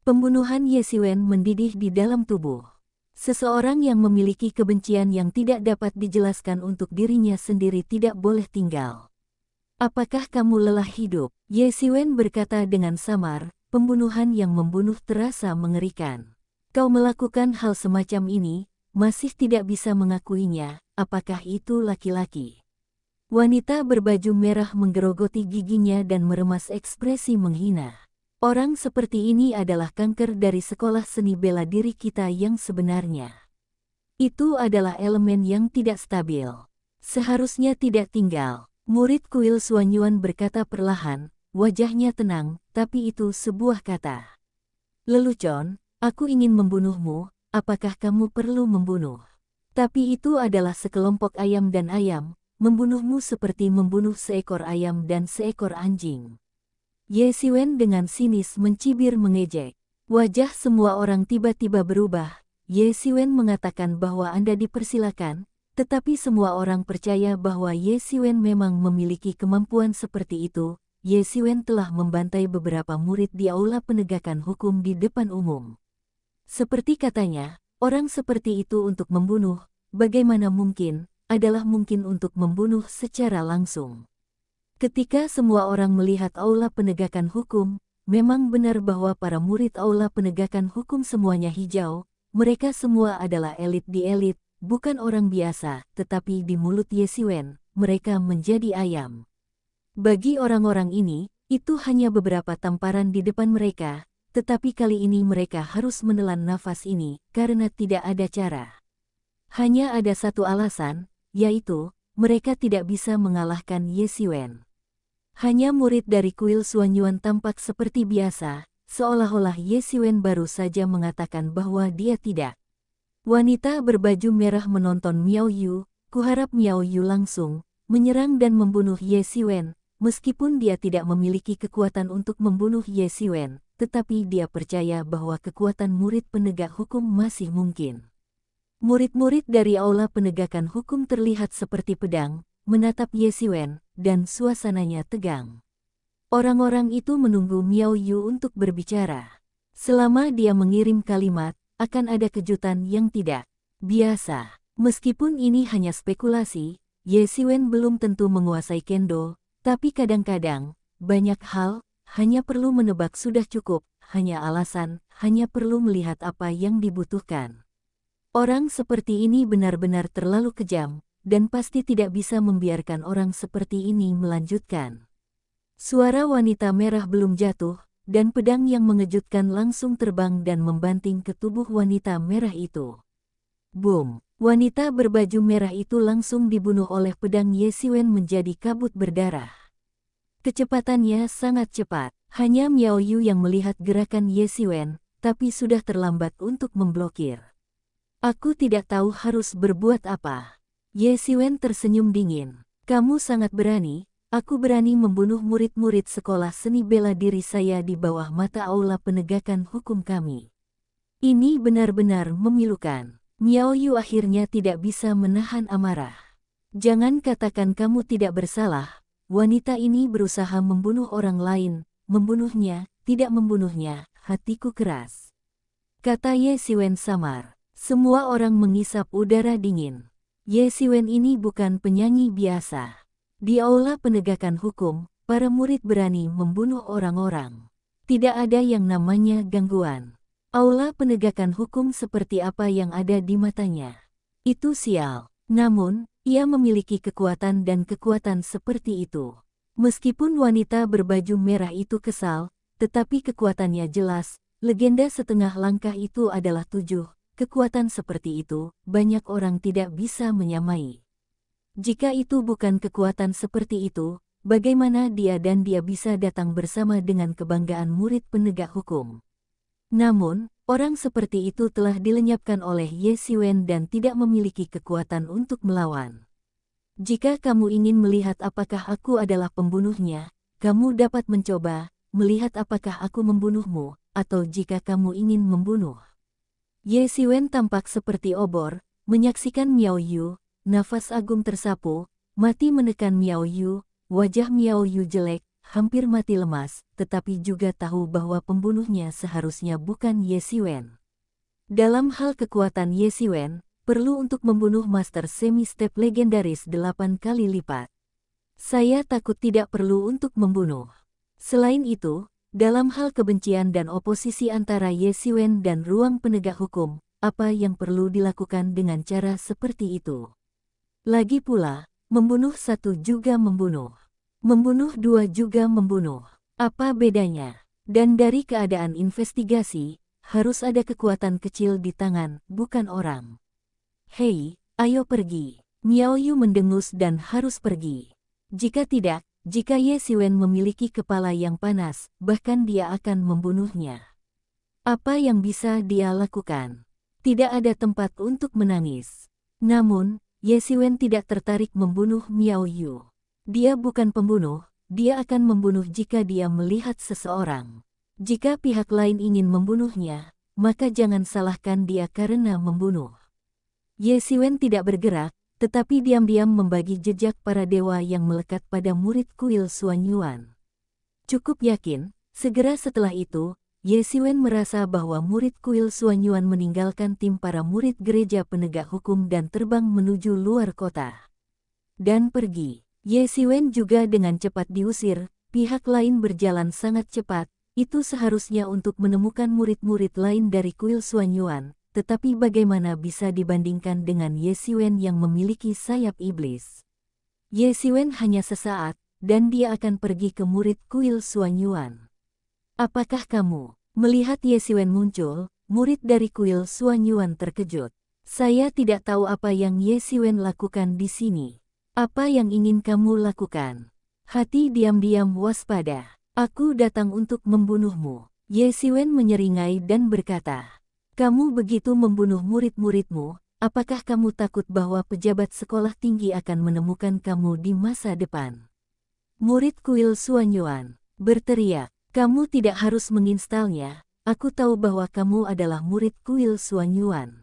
Pembunuhan Ye Xiwen mendidih di dalam tubuh. Seseorang yang memiliki kebencian yang tidak dapat dijelaskan untuk dirinya sendiri tidak boleh tinggal. Apakah kamu lelah hidup? Ye Xiwen berkata dengan samar, pembunuhan yang membunuh terasa mengerikan. Kau melakukan hal semacam ini, masih tidak bisa mengakuinya, apakah itu laki-laki? Wanita berbaju merah menggerogoti giginya dan meremas ekspresi menghina. Orang seperti ini adalah kanker dari sekolah seni bela diri kita yang sebenarnya. Itu adalah elemen yang tidak stabil. Seharusnya tidak tinggal. Murid kuil Xuanyuan berkata perlahan, wajahnya tenang, tapi itu sebuah kata. Lelucon, aku ingin membunuhmu, apakah kamu perlu membunuh? Tapi itu adalah sekelompok ayam dan ayam, membunuhmu seperti membunuh seekor ayam dan seekor anjing. Ye Xiwen dengan sinis mencibir mengejek. Wajah semua orang tiba-tiba berubah. Ye Xiwen mengatakan bahwa Anda dipersilakan, tetapi semua orang percaya bahwa Ye Xiwen memang memiliki kemampuan seperti itu. Ye Xiwen telah membantai beberapa murid di Aula Penegakan Hukum di depan umum. Seperti katanya, orang seperti itu untuk membunuh, bagaimana mungkin, adalah mungkin untuk membunuh secara langsung. Ketika semua orang melihat Aula Penegakan Hukum, memang benar bahwa para murid Aula Penegakan Hukum semuanya hijau, mereka semua adalah elit di elit, bukan orang biasa, tetapi di mulut Ye Xiwen, mereka menjadi ayam. Bagi orang-orang ini, itu hanya beberapa tamparan di depan mereka, tetapi kali ini mereka harus menelan nafas ini, karena tidak ada cara. Hanya ada satu alasan, yaitu, mereka tidak bisa mengalahkan Ye Xiwen. Hanya murid dari kuil Xuanyuan tampak seperti biasa, seolah-olah Ye Xiwen baru saja mengatakan bahwa dia tidak. Wanita berbaju merah menonton Miao Yu, kuharap Miao Yu langsung menyerang dan membunuh Ye Xiwen, meskipun dia tidak memiliki kekuatan untuk membunuh Ye Xiwen, tetapi dia percaya bahwa kekuatan murid penegak hukum masih mungkin. Murid-murid dari Aula Penegakan Hukum terlihat seperti pedang, menatap Ye Xiwen, dan suasananya tegang. Orang-orang itu menunggu Miao Yu untuk berbicara. Selama dia mengirim kalimat, akan ada kejutan yang tidak biasa. Meskipun ini hanya spekulasi, Ye Xiwen belum tentu menguasai kendo, tapi kadang-kadang, banyak hal, hanya perlu menebak sudah cukup, hanya alasan, hanya perlu melihat apa yang dibutuhkan. Orang seperti ini benar-benar terlalu kejam, dan pasti tidak bisa membiarkan orang seperti ini melanjutkan. Suara wanita merah belum jatuh, dan pedang yang mengejutkan langsung terbang dan membanting ke tubuh wanita merah itu. Boom! Wanita berbaju merah itu langsung dibunuh oleh pedang Ye Xiwen menjadi kabut berdarah. Kecepatannya sangat cepat. Hanya Miao Yu yang melihat gerakan Ye Xiwen, tapi sudah terlambat untuk memblokir. Aku tidak tahu harus berbuat apa. Ye Xiwen tersenyum dingin. Kamu sangat berani, aku berani membunuh murid-murid sekolah seni bela diri saya di bawah mata aula penegakan hukum kami. Ini benar-benar memilukan. Miao Yu akhirnya tidak bisa menahan amarah. Jangan katakan kamu tidak bersalah, wanita ini berusaha membunuh orang lain, membunuhnya, tidak membunuhnya, hatiku keras. Kata Ye Xiwen samar. Semua orang mengisap udara dingin. Ye Xiwen ini bukan penyanyi biasa. Di aula penegakan hukum, para murid berani membunuh orang-orang. Tidak ada yang namanya gangguan. Aula penegakan hukum seperti apa yang ada di matanya. Itu sial. Namun, ia memiliki kekuatan dan kekuatan seperti itu. Meskipun wanita berbaju merah itu kesal, tetapi kekuatannya jelas. Legenda setengah langkah itu adalah 7. Kekuatan seperti itu, banyak orang tidak bisa menyamai. Jika itu bukan kekuatan seperti itu, bagaimana dia bisa datang bersama dengan kebanggaan murid penegak hukum? Namun, orang seperti itu telah dilenyapkan oleh Ye Xiwen dan tidak memiliki kekuatan untuk melawan. Jika kamu ingin melihat apakah aku adalah pembunuhnya, kamu dapat mencoba, melihat apakah aku membunuhmu, atau jika kamu ingin membunuh. Ye Xiwen tampak seperti obor, menyaksikan Miao Yu, nafas agung tersapu, mati menekan Miao Yu, wajah Miao Yu jelek, hampir mati lemas, tetapi juga tahu bahwa pembunuhnya seharusnya bukan Ye Xiwen. Dalam hal kekuatan Ye Xiwen, perlu untuk membunuh Master Semi-Step legendaris 8 kali lipat. Saya takut tidak perlu untuk membunuh. Selain itu, dalam hal kebencian dan oposisi antara Ye Xiwen dan ruang penegak hukum, apa yang perlu dilakukan dengan cara seperti itu? Lagi pula, membunuh satu juga membunuh. Membunuh 2 juga membunuh. Apa bedanya? Dan dari keadaan investigasi, harus ada kekuatan kecil di tangan, bukan orang. Hei, ayo pergi. Miao Yu mendengus dan harus pergi. Jika tidak, jika Ye Xiwen memiliki kepala yang panas, bahkan dia akan membunuhnya. Apa yang bisa dia lakukan? Tidak ada tempat untuk menangis. Namun, Ye Xiwen tidak tertarik membunuh Miao Yu. Dia bukan pembunuh, dia akan membunuh jika dia melihat seseorang. Jika pihak lain ingin membunuhnya, maka jangan salahkan dia karena membunuh. Ye Xiwen tidak bergerak, tetapi diam-diam membagi jejak para dewa yang melekat pada murid kuil Xuanyuan. Cukup yakin, segera setelah itu, Ye Xiwen merasa bahwa murid kuil Xuanyuan meninggalkan tim para murid gereja penegak hukum dan terbang menuju luar kota. Dan pergi. Ye Xiwen juga dengan cepat diusir, pihak lain berjalan sangat cepat, itu seharusnya untuk menemukan murid-murid lain dari kuil Xuanyuan, tetapi bagaimana bisa dibandingkan dengan Ye Xiwen yang memiliki sayap iblis? Ye Xiwen hanya sesaat, dan dia akan pergi ke murid kuil Xuanyuan. Apakah kamu melihat Ye Xiwen muncul? Murid dari kuil Xuanyuan terkejut. Saya tidak tahu apa yang Ye Xiwen lakukan di sini. Apa yang ingin kamu lakukan? Hati diam-diam waspada. Aku datang untuk membunuhmu. Ye Xiwen menyeringai dan berkata, kamu begitu membunuh murid-muridmu, apakah kamu takut bahwa pejabat sekolah tinggi akan menemukan kamu di masa depan? Murid kuil Xuanyuan berteriak, kamu tidak harus menginstalnya, aku tahu bahwa kamu adalah murid kuil Xuanyuan.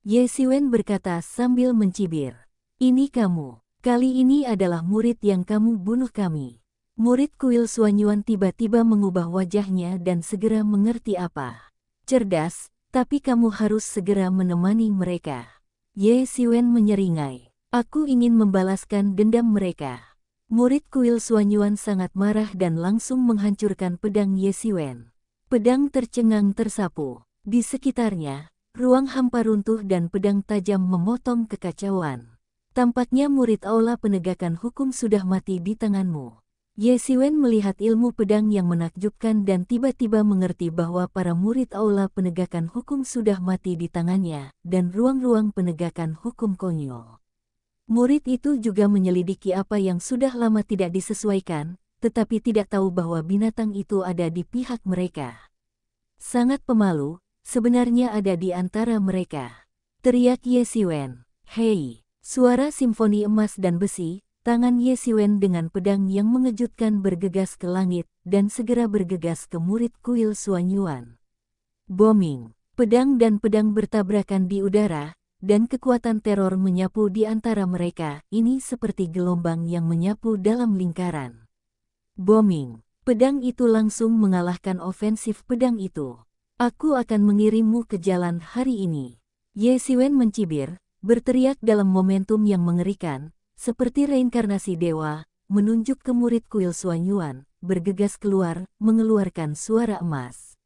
Ye Xiwen berkata sambil mencibir, ini kamu. Kali ini adalah murid yang kamu bunuh kami. Murid kuil Xuanyuan tiba-tiba mengubah wajahnya dan segera mengerti apa. Cerdas, tapi kamu harus segera menemani mereka. Ye Xiwen menyeringai. Aku ingin membalaskan dendam mereka. Murid kuil Suanyuan sangat marah dan langsung menghancurkan pedang Ye Xiwen. Pedang tercengang tersapu. Di sekitarnya, ruang hampa runtuh dan pedang tajam memotong kekacauan. Tampaknya murid aula penegakan hukum sudah mati di tanganmu. Ye Xiwen melihat ilmu pedang yang menakjubkan dan tiba-tiba mengerti bahwa para murid aula penegakan hukum sudah mati di tangannya, dan ruang-ruang penegakan hukum konyol. Murid itu juga menyelidiki apa yang sudah lama tidak disesuaikan, tetapi tidak tahu bahwa binatang itu ada di pihak mereka. Sangat pemalu, sebenarnya ada di antara mereka. Teriak Ye Xiwen. Hei! Suara simfoni emas dan besi, tangan Ye Xiwen dengan pedang yang mengejutkan bergegas ke langit, dan segera bergegas ke murid kuil Suanyuan. Booming! Pedang dan pedang bertabrakan di udara, dan kekuatan teror menyapu di antara mereka, ini seperti gelombang yang menyapu dalam lingkaran. Booming! Pedang itu langsung mengalahkan ofensif pedang itu. Aku akan mengirimmu ke jalan hari ini. Ye Xiwen mencibir, berteriak dalam momentum yang mengerikan, seperti reinkarnasi dewa, menunjuk ke murid kuil Suanyuan, bergegas keluar, mengeluarkan suara emas.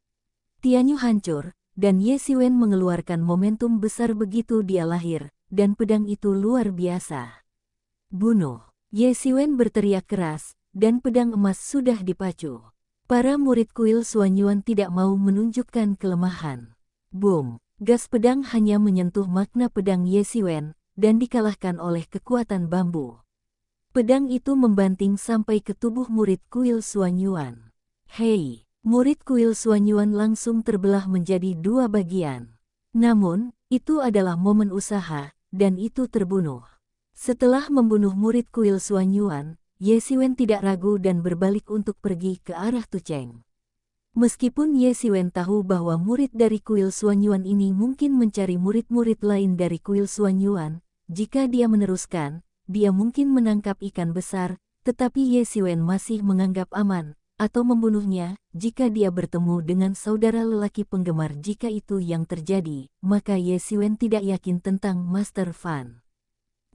Tianyu hancur, dan Ye Xiwen mengeluarkan momentum besar begitu dia lahir, dan pedang itu luar biasa. Bunuh! Ye Xiwen berteriak keras, dan pedang emas sudah dipacu. Para murid kuil Suanyuan tidak mau menunjukkan kelemahan. Boom! Gas pedang hanya menyentuh makna pedang Ye Xiwen, dan dikalahkan oleh kekuatan bambu. Pedang itu membanting sampai ke tubuh murid kuil Suanyuan. Hei! Murid kuil Suanyuan langsung terbelah menjadi dua bagian. Namun, itu adalah momen usaha, dan itu terbunuh. Setelah membunuh murid kuil Suanyuan, Ye Xiwen tidak ragu dan berbalik untuk pergi ke arah Tucheng. Meskipun Ye Xiwen tahu bahwa murid dari kuil Suanyuan ini mungkin mencari murid-murid lain dari kuil Suanyuan, jika dia meneruskan, dia mungkin menangkap ikan besar, tetapi Ye Xiwen masih menganggap aman, atau membunuhnya, jika dia bertemu dengan saudara lelaki penggemar. Jika itu yang terjadi, maka Ye Xiwen tidak yakin tentang Master Fan.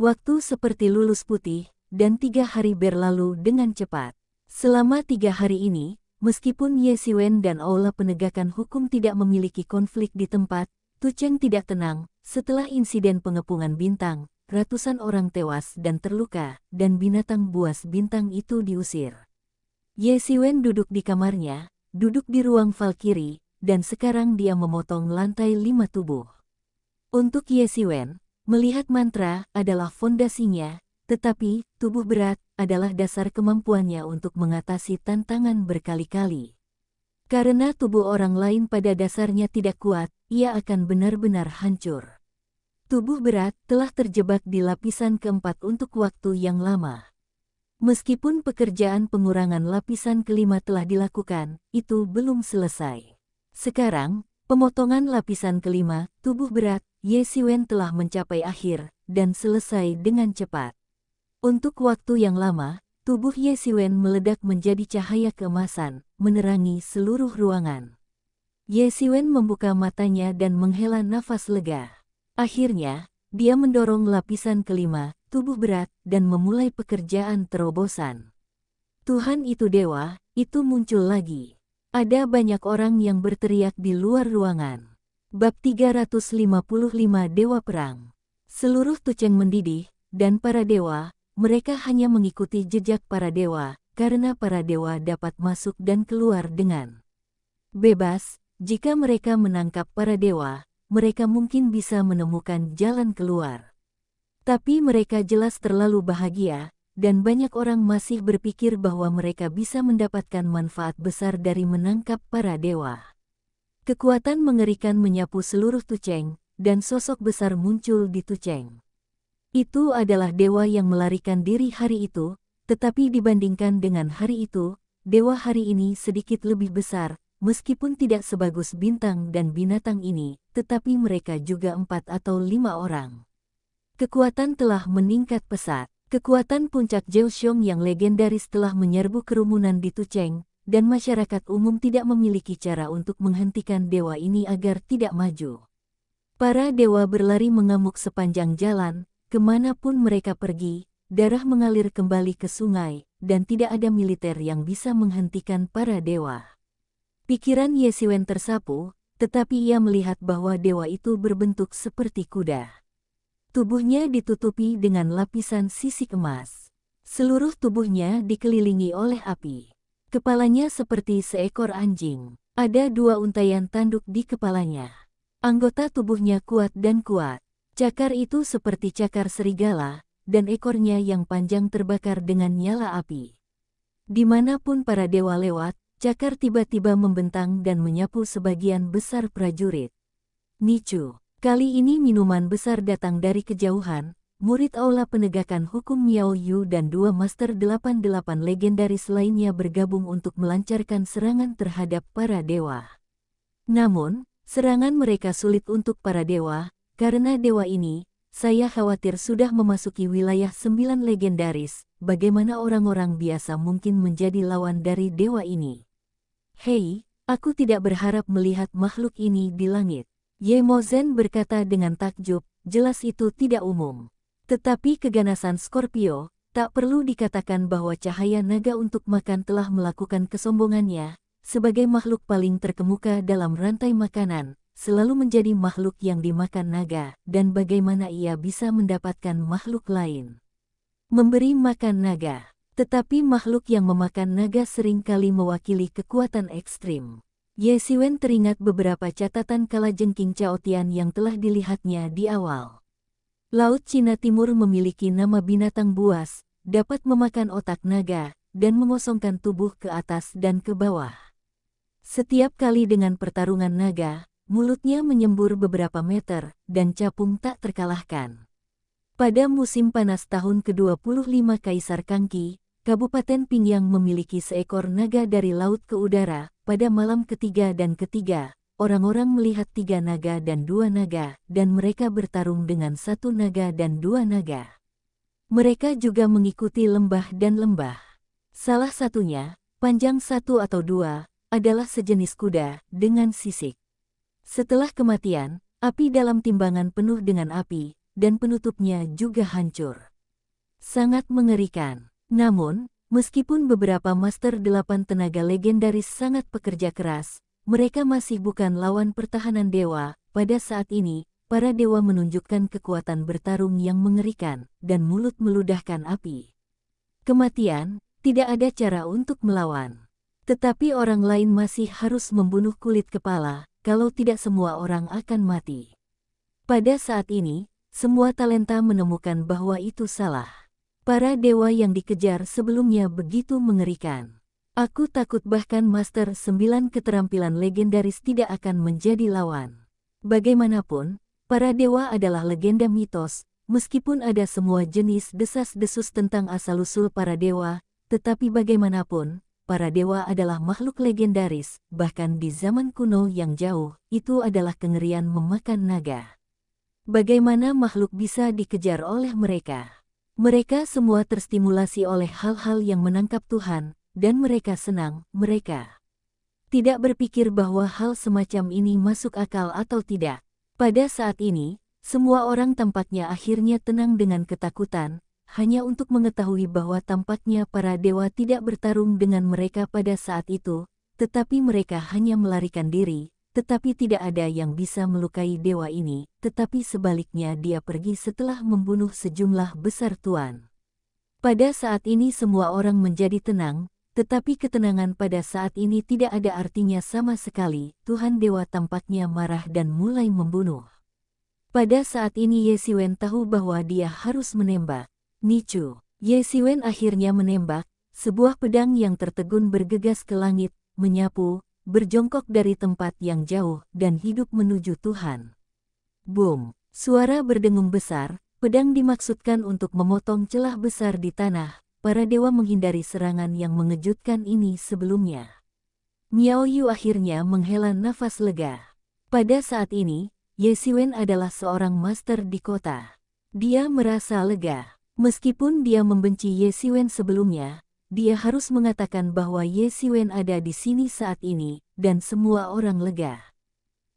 Waktu seperti lulus putih, dan 3 hari berlalu dengan cepat. Selama 3 hari ini, meskipun Ye Xiwen dan aula penegakan hukum tidak memiliki konflik di tempat, Tucheng tidak tenang. Setelah insiden pengepungan bintang, ratusan orang tewas dan terluka, dan binatang buas bintang itu diusir. Ye Xiwen duduk di kamarnya, duduk di ruang Valkyrie, dan sekarang dia memotong lantai 5 tubuh. Untuk Ye Xiwen, melihat mantra adalah fondasinya, tetapi tubuh berat adalah dasar kemampuannya untuk mengatasi tantangan berkali-kali. Karena tubuh orang lain pada dasarnya tidak kuat, ia akan benar-benar hancur. Tubuh berat telah terjebak di lapisan keempat untuk waktu yang lama. Meskipun pekerjaan pengurangan lapisan kelima telah dilakukan, itu belum selesai. Sekarang, pemotongan lapisan kelima, tubuh berat, Ye Xiwen telah mencapai akhir, dan selesai dengan cepat. Untuk waktu yang lama, tubuh Ye Xiwen meledak menjadi cahaya keemasan, menerangi seluruh ruangan. Ye Xiwen membuka matanya dan menghela nafas lega. Akhirnya, dia mendorong lapisan kelima, tubuh berat, dan memulai pekerjaan terobosan. Tuhan itu dewa, itu muncul lagi. Ada banyak orang yang berteriak di luar ruangan. Bab 355 Dewa Perang. Seluruh Tucheng mendidih, dan para dewa, mereka hanya mengikuti jejak para dewa, karena para dewa dapat masuk dan keluar dengan bebas. Jika mereka menangkap para dewa, mereka mungkin bisa menemukan jalan keluar. Tapi mereka jelas terlalu bahagia, dan banyak orang masih berpikir bahwa mereka bisa mendapatkan manfaat besar dari menangkap para dewa. Kekuatan mengerikan menyapu seluruh Tucheng, dan sosok besar muncul di Tucheng. Itu adalah dewa yang melarikan diri hari itu, tetapi dibandingkan dengan hari itu, dewa hari ini sedikit lebih besar, meskipun tidak sebagus bintang dan binatang ini, tetapi mereka juga 4 atau 5 orang. Kekuatan telah meningkat pesat. Kekuatan puncak Zheoxiong yang legendaris telah menyerbu kerumunan di Tucheng, dan masyarakat umum tidak memiliki cara untuk menghentikan dewa ini agar tidak maju. Para dewa berlari mengamuk sepanjang jalan, Kemanapun mereka pergi, darah mengalir kembali ke sungai, dan tidak ada militer yang bisa menghentikan para dewa. Pikiran Ye Xiwen tersapu, tetapi ia melihat bahwa dewa itu berbentuk seperti kuda. Tubuhnya ditutupi dengan lapisan sisik emas. Seluruh tubuhnya dikelilingi oleh api. Kepalanya seperti seekor anjing. Ada 2 untaian tanduk di kepalanya. Anggota tubuhnya kuat dan kuat. Cakar itu seperti cakar serigala, dan ekornya yang panjang terbakar dengan nyala api. Dimanapun para dewa lewat, cakar tiba-tiba membentang dan menyapu sebagian besar prajurit. Nicu. Kali ini minuman besar datang dari kejauhan. Murid Aula Penegakan Hukum Miao Yu dan 2 Master 88 legendaris lainnya bergabung untuk melancarkan serangan terhadap para dewa. Namun, serangan mereka sulit untuk para dewa. Karena dewa ini, saya khawatir sudah memasuki wilayah 9 legendaris, bagaimana orang-orang biasa mungkin menjadi lawan dari dewa ini? Hei, aku tidak berharap melihat makhluk ini di langit. Ye Mozen berkata dengan takjub, jelas itu tidak umum. Tetapi keganasan Scorpio, tak perlu dikatakan bahwa cahaya naga untuk makan telah melakukan kesombongannya, sebagai makhluk paling terkemuka dalam rantai makanan, selalu menjadi makhluk yang dimakan naga, dan bagaimana ia bisa mendapatkan makhluk lain. Memberi makan naga. Tetapi makhluk yang memakan naga seringkali mewakili kekuatan ekstrim. Ye Xiwen teringat beberapa catatan kalajengking Chaotian yang telah dilihatnya di awal. Laut Cina Timur memiliki nama binatang buas, dapat memakan otak naga, dan mengosongkan tubuh ke atas dan ke bawah. Setiap kali dengan pertarungan naga, mulutnya menyembur beberapa meter, dan capung tak terkalahkan. Pada musim panas tahun ke-25 Kaisar Kangqi, Kabupaten Pingyang memiliki seekor naga dari laut ke udara. Pada malam ketiga dan ketiga, orang-orang melihat 3 naga dan 2 naga, dan mereka bertarung dengan 1 naga dan 2 naga. Mereka juga mengikuti lembah dan lembah. Salah satunya, panjang 1 atau 2, adalah sejenis kuda dengan sisik. Setelah kematian, api dalam timbangan penuh dengan api, dan penutupnya juga hancur. Sangat mengerikan. Namun, meskipun beberapa Master 8 tenaga legendaris sangat pekerja keras, mereka masih bukan lawan pertahanan dewa. Pada saat ini, para dewa menunjukkan kekuatan bertarung yang mengerikan, dan mulut meludahkan api. Kematian, tidak ada cara untuk melawan. Tetapi orang lain masih harus membunuh kulit kepala, kalau tidak semua orang akan mati. Pada saat ini, semua talenta menemukan bahwa itu salah. Para dewa yang dikejar sebelumnya begitu mengerikan. Aku takut bahkan Master 9 keterampilan legendaris tidak akan menjadi lawan. Bagaimanapun, para dewa adalah legenda mitos, meskipun ada semua jenis desas-desus tentang asal-usul para dewa, tetapi bagaimanapun, para dewa adalah makhluk legendaris, bahkan di zaman kuno yang jauh, itu adalah kengerian memakan naga. Bagaimana makhluk bisa dikejar oleh mereka? Mereka semua terstimulasi oleh hal-hal yang menangkap Tuhan, dan mereka senang, mereka tidak berpikir bahwa hal semacam ini masuk akal atau tidak. Pada saat ini, semua orang tampaknya akhirnya tenang dengan ketakutan, hanya untuk mengetahui bahwa tampaknya para dewa tidak bertarung dengan mereka pada saat itu, tetapi mereka hanya melarikan diri, tetapi tidak ada yang bisa melukai dewa ini, tetapi sebaliknya dia pergi setelah membunuh sejumlah besar tuan. Pada saat ini semua orang menjadi tenang, tetapi ketenangan pada saat ini tidak ada artinya sama sekali. Tuhan Dewa tampaknya marah dan mulai membunuh. Pada saat ini Ye Xiwen tahu bahwa dia harus menembak. Nicu. Ye Xiwen akhirnya menembak, sebuah pedang yang tertegun bergegas ke langit, menyapu, berjongkok dari tempat yang jauh, dan hidup menuju Tuhan. Boom! Suara berdengung besar, pedang dimaksudkan untuk memotong celah besar di tanah. Para dewa menghindari serangan yang mengejutkan ini sebelumnya. Miao Yu akhirnya menghela nafas lega. Pada saat ini, Ye Xiwen adalah seorang master di kota. Dia merasa lega. Meskipun dia membenci Ye Xiwen sebelumnya, dia harus mengatakan bahwa Ye Xiwen ada di sini saat ini, dan semua orang lega.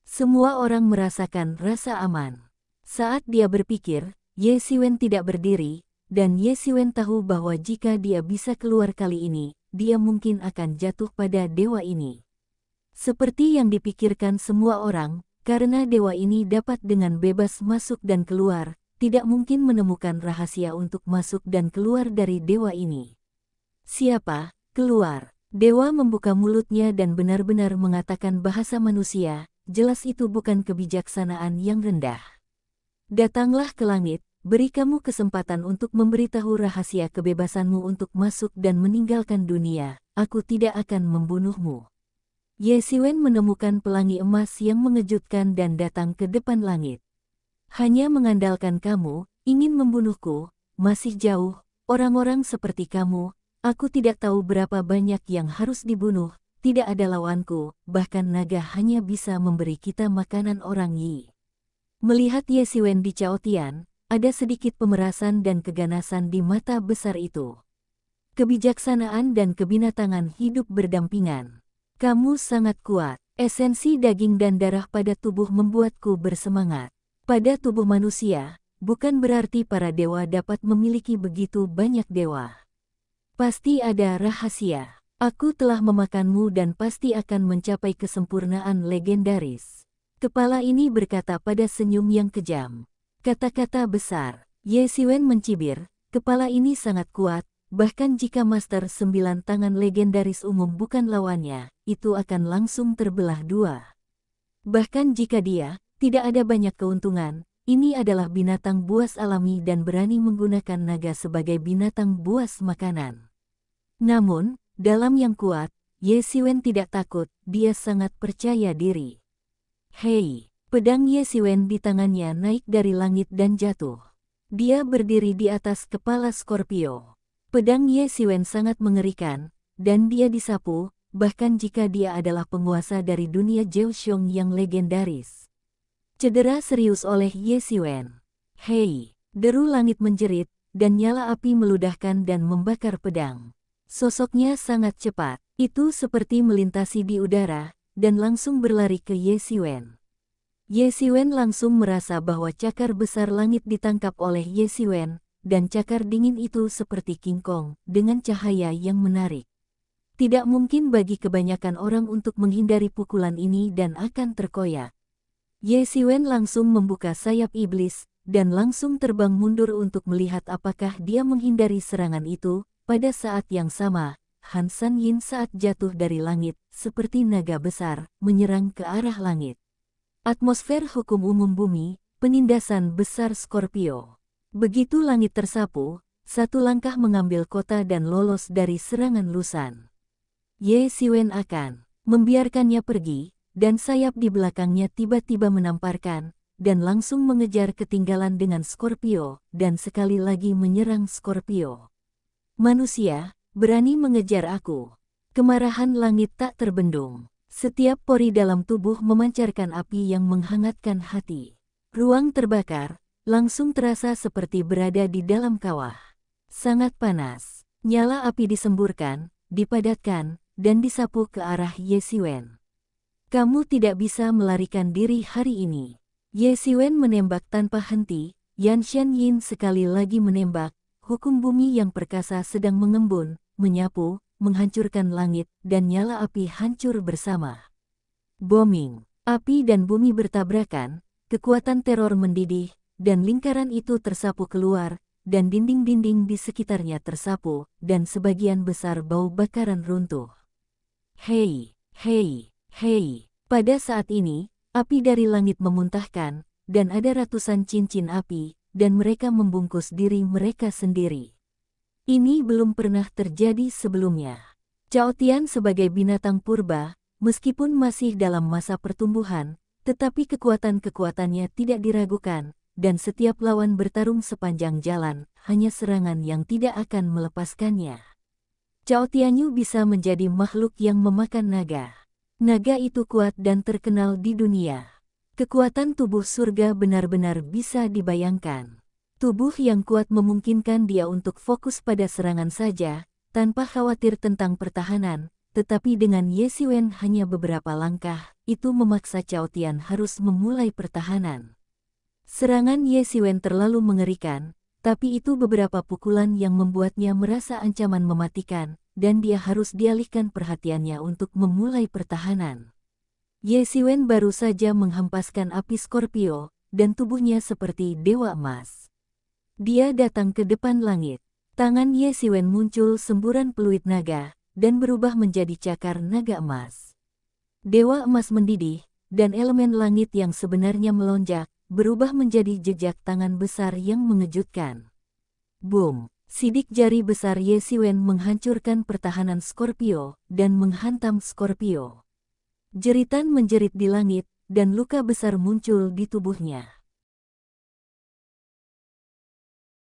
Semua orang merasakan rasa aman. Saat dia berpikir, Ye Xiwen tidak berdiri, dan Ye Xiwen tahu bahwa jika dia bisa keluar kali ini, dia mungkin akan jatuh pada dewa ini. Seperti yang dipikirkan semua orang, karena dewa ini dapat dengan bebas masuk dan keluar, tidak mungkin menemukan rahasia untuk masuk dan keluar dari dewa ini. Siapa? Keluar. Dewa membuka mulutnya dan benar-benar mengatakan bahasa manusia, jelas itu bukan kebijaksanaan yang rendah. Datanglah ke langit, beri kamu kesempatan untuk memberitahu rahasia kebebasanmu untuk masuk dan meninggalkan dunia, aku tidak akan membunuhmu. Ye Xiwen menemukan pelangi emas yang mengejutkan dan datang ke depan langit. Hanya mengandalkan kamu, ingin membunuhku, masih jauh, orang-orang seperti kamu, aku tidak tahu berapa banyak yang harus dibunuh, tidak ada lawanku, bahkan naga hanya bisa memberi kita makanan orang Yi. Melihat Ye Xiwen di Chaotian, ada sedikit pemerasan dan keganasan di mata besar itu. Kebijaksanaan dan kebinatangan hidup berdampingan. Kamu sangat kuat, esensi daging dan darah pada tubuh membuatku bersemangat. Pada tubuh manusia, bukan berarti para dewa dapat memiliki begitu banyak dewa. Pasti ada rahasia. Aku telah memakanmu dan pasti akan mencapai kesempurnaan legendaris. Kepala ini berkata pada senyum yang kejam. Kata-kata besar. Ye Xiwen mencibir, kepala ini sangat kuat, bahkan jika Master 9 Tangan Legendaris umum bukan lawannya, itu akan langsung terbelah dua. Bahkan jika dia tidak ada banyak keuntungan, ini adalah binatang buas alami dan berani menggunakan naga sebagai binatang buas makanan. Namun, dalam yang kuat, Ye Xiwen tidak takut, dia sangat percaya diri. Hei, pedang Ye Xiwen di tangannya naik dari langit dan jatuh. Dia berdiri di atas kepala Scorpio. Pedang Ye Xiwen sangat mengerikan, dan dia disapu, bahkan jika dia adalah penguasa dari dunia Zheoxiong yang legendaris. Cedera serius oleh Ye Xiwen. Hei, deru langit menjerit, dan nyala api meludahkan dan membakar pedang. Sosoknya sangat cepat, itu seperti melintasi di udara, dan langsung berlari ke Ye Xiwen. Ye Xiwen langsung merasa bahwa cakar besar langit ditangkap oleh Ye Xiwen, dan cakar dingin itu seperti King Kong, dengan cahaya yang menarik. Tidak mungkin bagi kebanyakan orang untuk menghindari pukulan ini dan akan terkoyak. Ye Xiwen langsung membuka sayap iblis, dan langsung terbang mundur untuk melihat apakah dia menghindari serangan itu. Pada saat yang sama, Han San Yin saat jatuh dari langit, seperti naga besar, menyerang ke arah langit. Atmosfer hukum umum bumi, penindasan besar Scorpio. Begitu langit tersapu, satu langkah mengambil kota dan lolos dari serangan Lusan. Ye Xiwen akan membiarkannya pergi, dan sayap di belakangnya tiba-tiba menamparkan, dan langsung mengejar ketinggalan dengan Scorpio, dan sekali lagi menyerang Scorpio. Manusia, berani mengejar aku. Kemarahan langit tak terbendung. Setiap pori dalam tubuh memancarkan api yang menghangatkan hati. Ruang terbakar, langsung terasa seperti berada di dalam kawah. Sangat panas. Nyala api disemburkan, dipadatkan, dan disapu ke arah Ye Xiwen. Kamu tidak bisa melarikan diri hari ini. Ye Xiwen menembak tanpa henti, Yan Shan Yin sekali lagi menembak. Hukum bumi yang perkasa sedang mengembun, menyapu, menghancurkan langit, dan nyala api hancur bersama. Booming, api dan bumi bertabrakan, kekuatan teror mendidih, dan lingkaran itu tersapu keluar, dan dinding-dinding di sekitarnya tersapu, dan sebagian besar bau bakaran runtuh. Hei, hei, hei. Pada saat ini, api dari langit memuntahkan, dan ada ratusan cincin api, dan mereka membungkus diri mereka sendiri. Ini belum pernah terjadi sebelumnya. Chaotian sebagai binatang purba, meskipun masih dalam masa pertumbuhan, tetapi kekuatan-kekuatannya tidak diragukan, dan setiap lawan bertarung sepanjang jalan, hanya serangan yang tidak akan melepaskannya. Chaotianyu bisa menjadi makhluk yang memakan naga. Naga itu kuat dan terkenal di dunia. Kekuatan tubuh surga benar-benar bisa dibayangkan. Tubuh yang kuat memungkinkan dia untuk fokus pada serangan saja, tanpa khawatir tentang pertahanan, tetapi dengan Ye Xiwen hanya beberapa langkah, itu memaksa Chaotian harus memulai pertahanan. Serangan Ye Xiwen terlalu mengerikan, tapi itu beberapa pukulan yang membuatnya merasa ancaman mematikan, dan dia harus dialihkan perhatiannya untuk memulai pertahanan. Ye Xiwen baru saja menghempaskan api Scorpio, dan tubuhnya seperti dewa emas. Dia datang ke depan langit. Tangan Ye Xiwen muncul semburan peluit naga, dan berubah menjadi cakar naga emas. Dewa emas mendidih, dan elemen langit yang sebenarnya melonjak, berubah menjadi jejak tangan besar yang mengejutkan. Boom! Sidik jari besar Ye Xiwen menghancurkan pertahanan Scorpio, dan menghantam Scorpio. Jeritan menjerit di langit, dan luka besar muncul di tubuhnya.